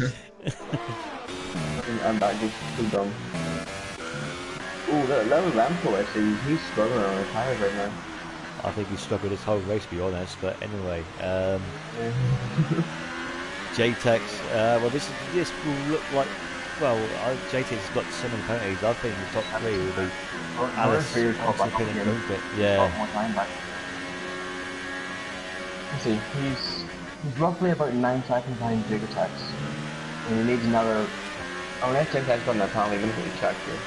And that gets too dumb. Oh, little Ramco actually, he's struggling on his tires right now. I think he struggled this whole race, to be honest. But anyway, JTEX. Well, this will look like. Well, JTEX has got so many penalties. I think the top three will be Alice, Oxford, and Greenbit. Yeah. More time back. Let's see, he's roughly about 9 seconds behind Jake Attacks. And he needs another. Unless Jake Attacks got another penalty, let me quickly check here.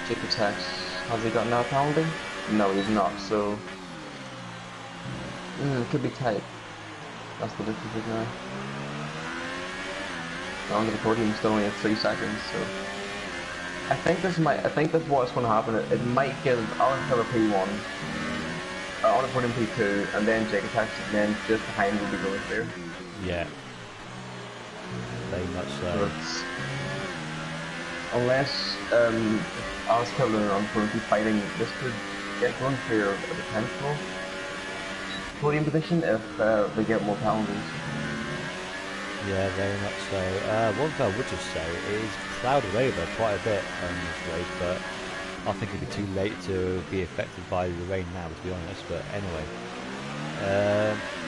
Jake Attacks, has he got another penalty? No, he's not, so. It could be tight. That's the difference right now. Onto the podium, still only at 3 seconds, so. I think that's what's going to happen. It might give Alan Killer P1. On the podium P2, and then Jake Attacks, and then just behind will be going clear. Yeah. Very much so. So it's, unless Alice Killer and Unfortunately keep fighting, this could get going clear a potential podium position if they get more penalties. Yeah, very much so. One thing I would just say is clouded over quite a bit on this race, but I think it'd be too late to be affected by the rain now, to be honest. But anyway,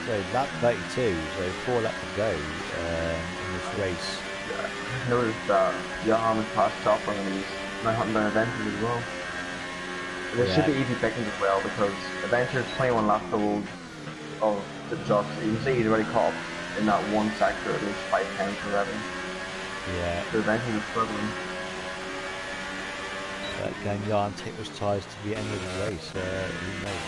so lap 32, so 4 laps to go in this race. Yeah, I noticed that Johan has passed Chopper and he's now hunting down Adventures as well. There should be easy pickings as well because Adventures 21 laps old of the trucks. You can see he's already caught up in that one sector at least 5 times already. Yeah. So eventually was struggling. But again, Jan tickles ties to the end of the race. Who knows?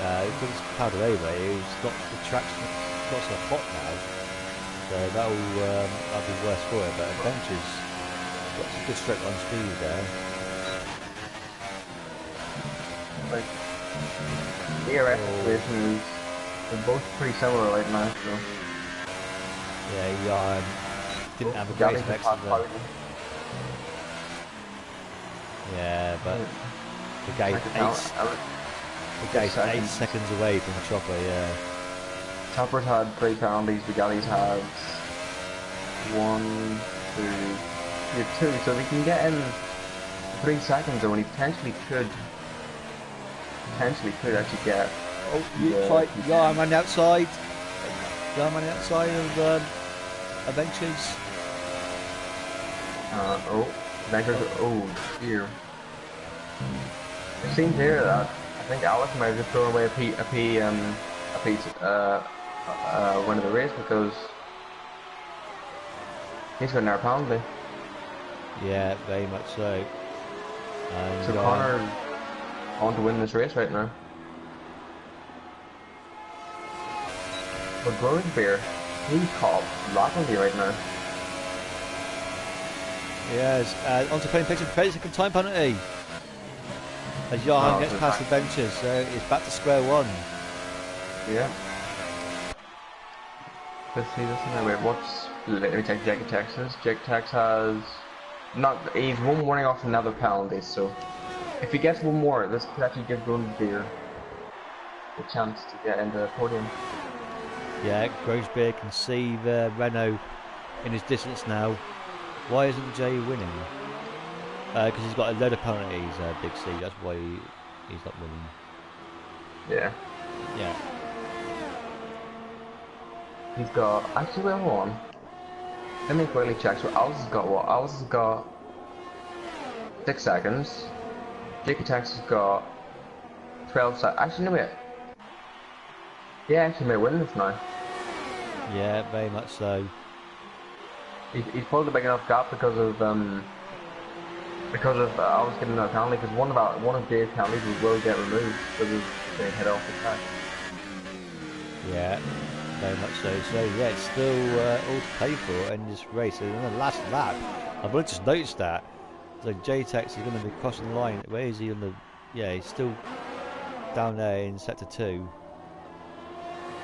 Because it's powdered over, it's not the track's not so hot now, so that'll be worse for it. But Adventure's got some good straight line speed there. Like DRS Oh, situations, they're both pretty similar right now. So yeah, Jan didn't have a great Gabby just exit had there. powder. Yeah, but the guy's Check it eight, out. the 6 guy's eight seconds. seconds away from the chopper. Yeah, Chopper's had 3 penalties. Bugatti's had 1, 2, you have 2. So if he can get in 3 seconds, though, and he potentially could actually get oh, the sorry, yeah, P10. I'm on the outside. Yeah, I'm on the outside of Adventures. Oh, Ventures. Oh, Oh dear. It seems here that I think Alex might have just thrown away a P, win of the race because he's got an hour penalty. yeah, very much so. And So Jan, Connor's on to win this race right now. But Beer, he's caught rapidly right now. yes, onto playing picture, 30-second time penalty. As Johan Oh, gets so past Adventures, so it's back to square one. yeah. Let's see this one. Wait, what's? Let me check Jake Texas. Jake Tex has not. He's one warning off another penalty. So if he gets one more, this could actually give Beer the chance to get into the podium. Yeah, Grosbeer can see the Renault in his distance now. Why isn't Jay winning? Because he's got a load of penalties, Big C. That's why he's not winning. Yeah. Yeah. He's got. Actually, wait, hold on. Let me quickly check. So Alice has got what? Alice has got 6 seconds. Jake Tex has got 12 seconds. Actually, no wait. He actually may win this now. Yeah, very much so. He's pulled a big enough gap because of I was getting a penalty because one of Dave's penalties will get removed because of they head off the track. Yeah, very much so. So yeah, it's still all to play for in this race. So in the last lap, I've only just noticed that. So JTEX is going to be crossing the line. Where is he on the? Yeah, he's still down there in sector 2.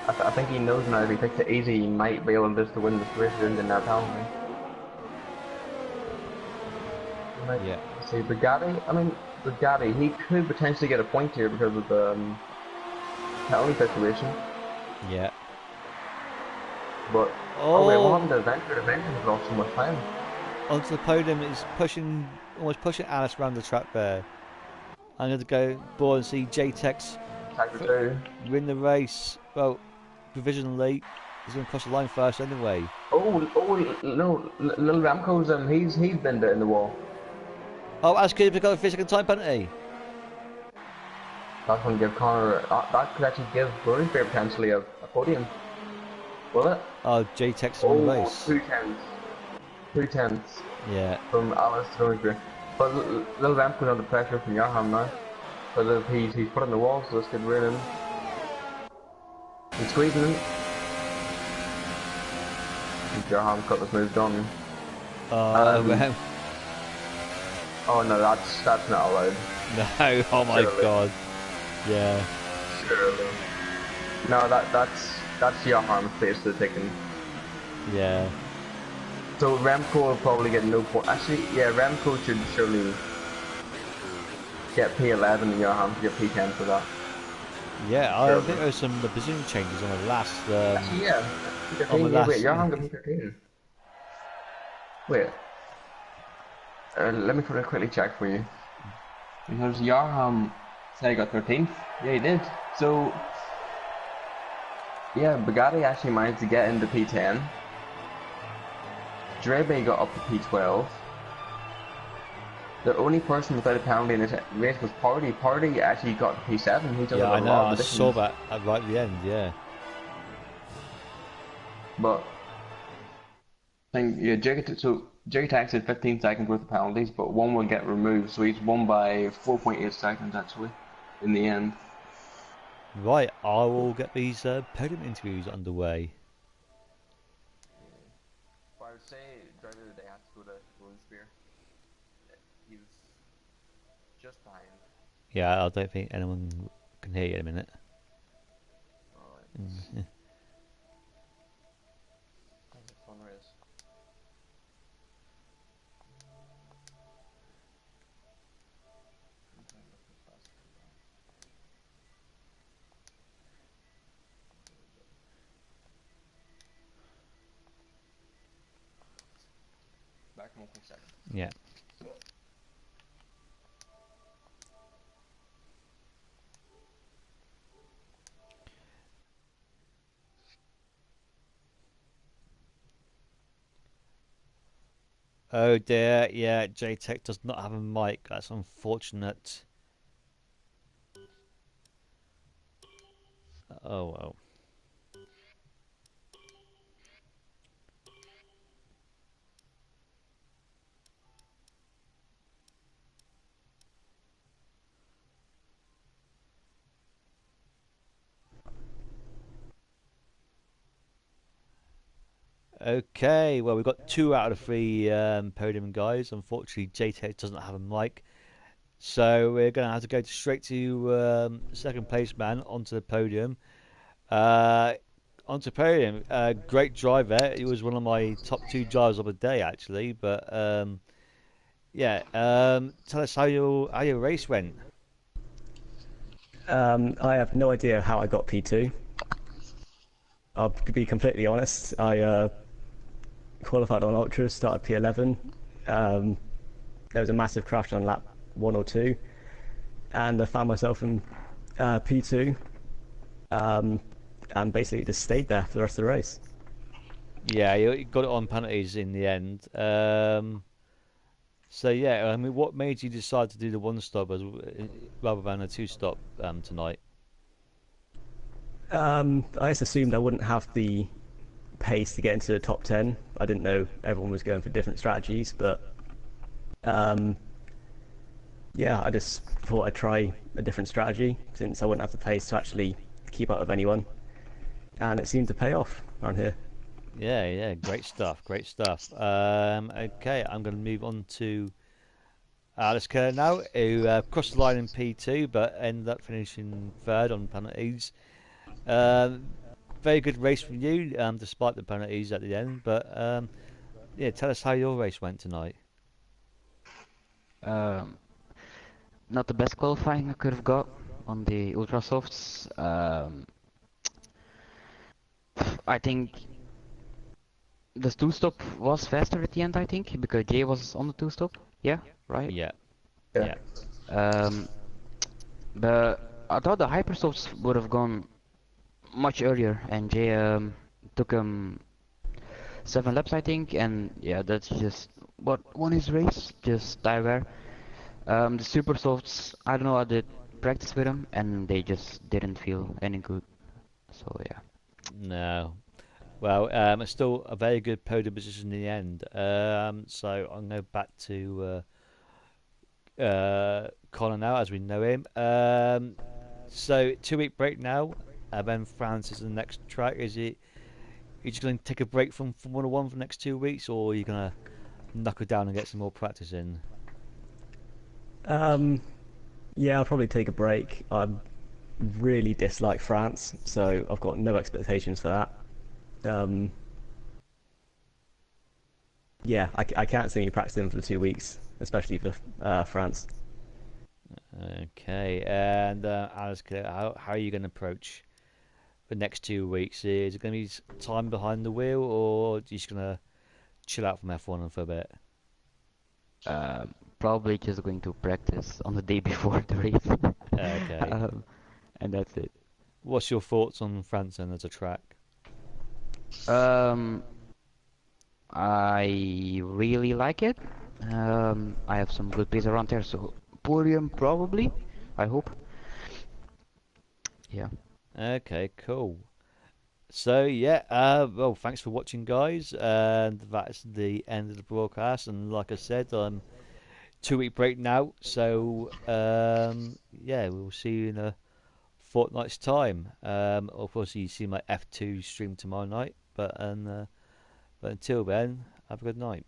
I think he knows now if he takes it easy, he might be able just to win this race in that penalty. Yeah, See, Bugatti, he could potentially get a point here because of the penalty situation. yeah. But, oh wait, what Oh, happened to Adventure? Adventure has lost so much time. onto the podium is almost pushing Alice around the track there. I'm going to go board and see JTEX Sector 2. win the race. Well, provisionally, he's going to cross the line first anyway. No, little Ramco's, he's been in the wall. Oh, Ash could have got a physical time penalty. That's going to give Connor, that could actually give Bloomsbury potentially a podium. Will it? Oh, JTEX won the Oh, race. 2 tenths. 2 tenths Yeah. from Alice to Bloomsbury. But little Ramco's under pressure from Johan now. Because he's put in the wall, so this could win him. He's squeezing him. Johan got this move done. Well, Oh no, that's not allowed. no. Oh my Surely. god. Yeah. Surely. No, that's Johan's place to taking. Yeah. So Remco will probably get no point. Actually, yeah, Remco should surely get P11 and Johan to get P10 for that. Yeah. I Surely. think there were some position changes on the last. Actually, yeah. On the Yeah, wait, last. Johan got P13. Wait. Let me quickly check for you. Because Johan said he got 13th. Yeah, he did. So, yeah, Bugatti actually managed to get into P10. Drebe got up to P12. The only person without a penalty in this race was Party. Party actually got to P7. He doesn't Yeah, I have a know. lot I of positions. saw that right at the end. Yeah. But think yeah, Jiggy Tax had 15 seconds worth of penalties, but one would get removed, so he's won by 4.8 seconds actually in the end. Right, I will get these podium interviews underway. Yeah. But I would say driver of the day has to go to Golden Spear. He was just behind. Yeah, I don't think anyone can hear you in a minute. Alright. Mm. That was a fun race. I'm trying to look how fast I can go. There we go. Back in 1.2 seconds. Yeah. Oh dear, yeah, JTech does not have a mic. That's unfortunate. Oh well. Okay, well, we've got two out of three podium guys. Unfortunately, JTech doesn't have a mic. So we're going to have to go straight to second place man onto the podium. Uh, onto podium. Great driver. He was one of my top two drivers of the day, actually. But yeah, tell us how your race went. I have no idea how I got P2. I'll be completely honest. I qualified on Ultras, started P11. Um, there was a massive crash on lap 1 or 2, and I found myself in P2, um, and basically just stayed there for the rest of the race. Yeah, you got it on penalties in the end. So yeah, I mean, what made you decide to do the one stop rather than a two stop tonight? I just assumed I wouldn't have the pace to get into the top 10. I didn't know everyone was going for different strategies, but um, yeah, I just thought I'd try a different strategy since I wouldn't have the pace to actually keep up with anyone, and it seemed to pay off around here. Yeah, yeah, great stuff, great stuff. Okay, I'm going to move on to Alice Kerr now, who crossed the line in P2 but ended up finishing third on penalties. Um, Very good race from you, despite the penalties at the end. But yeah, tell us how your race went tonight. Um, Not the best qualifying I could have got on the ultra softs. I think the two stop was faster at the end. I think because Jay was on the two stop. Yeah, right. Yeah, Yeah. yeah, Um, but I thought the hyper softs would have gone much earlier, and Jay took him 7 laps, I think. And yeah, that's just what won his race. Just tire. The super softs, I don't know, I did practice with them, and they just didn't feel any good. So yeah. no. Well, it's still a very good podium position in the end. So I'm going to go back to Connor now, as we know him. So 2 week break now, and then France is the next track. Is it? You just going to take a break from Formula One for the next 2 weeks, or are you going to knuckle down and get some more practice in? Um, yeah, I'll probably take a break. I really dislike France, so I've got no expectations for that. Yeah, I can't see me practicing for 2 weeks, especially for France. Okay, and Alice, how are you going to approach the next 2 weeks? Is it going to be time behind the wheel, or are you just going to chill out from F1 for a bit? Probably just going to practice on the day before the race. Okay. um, and that's it. What's your thoughts on France then as a track? Um, I really like it. I have some good plays around there, so podium probably. I hope. Yeah. Okay, cool. So yeah, well, thanks for watching, guys, and that's the end of the broadcast. And like I said, I'm 2 week break now, so yeah, we'll see you in a fortnight's time. Of course, you see my F2 stream tomorrow night, but until then, have a good night.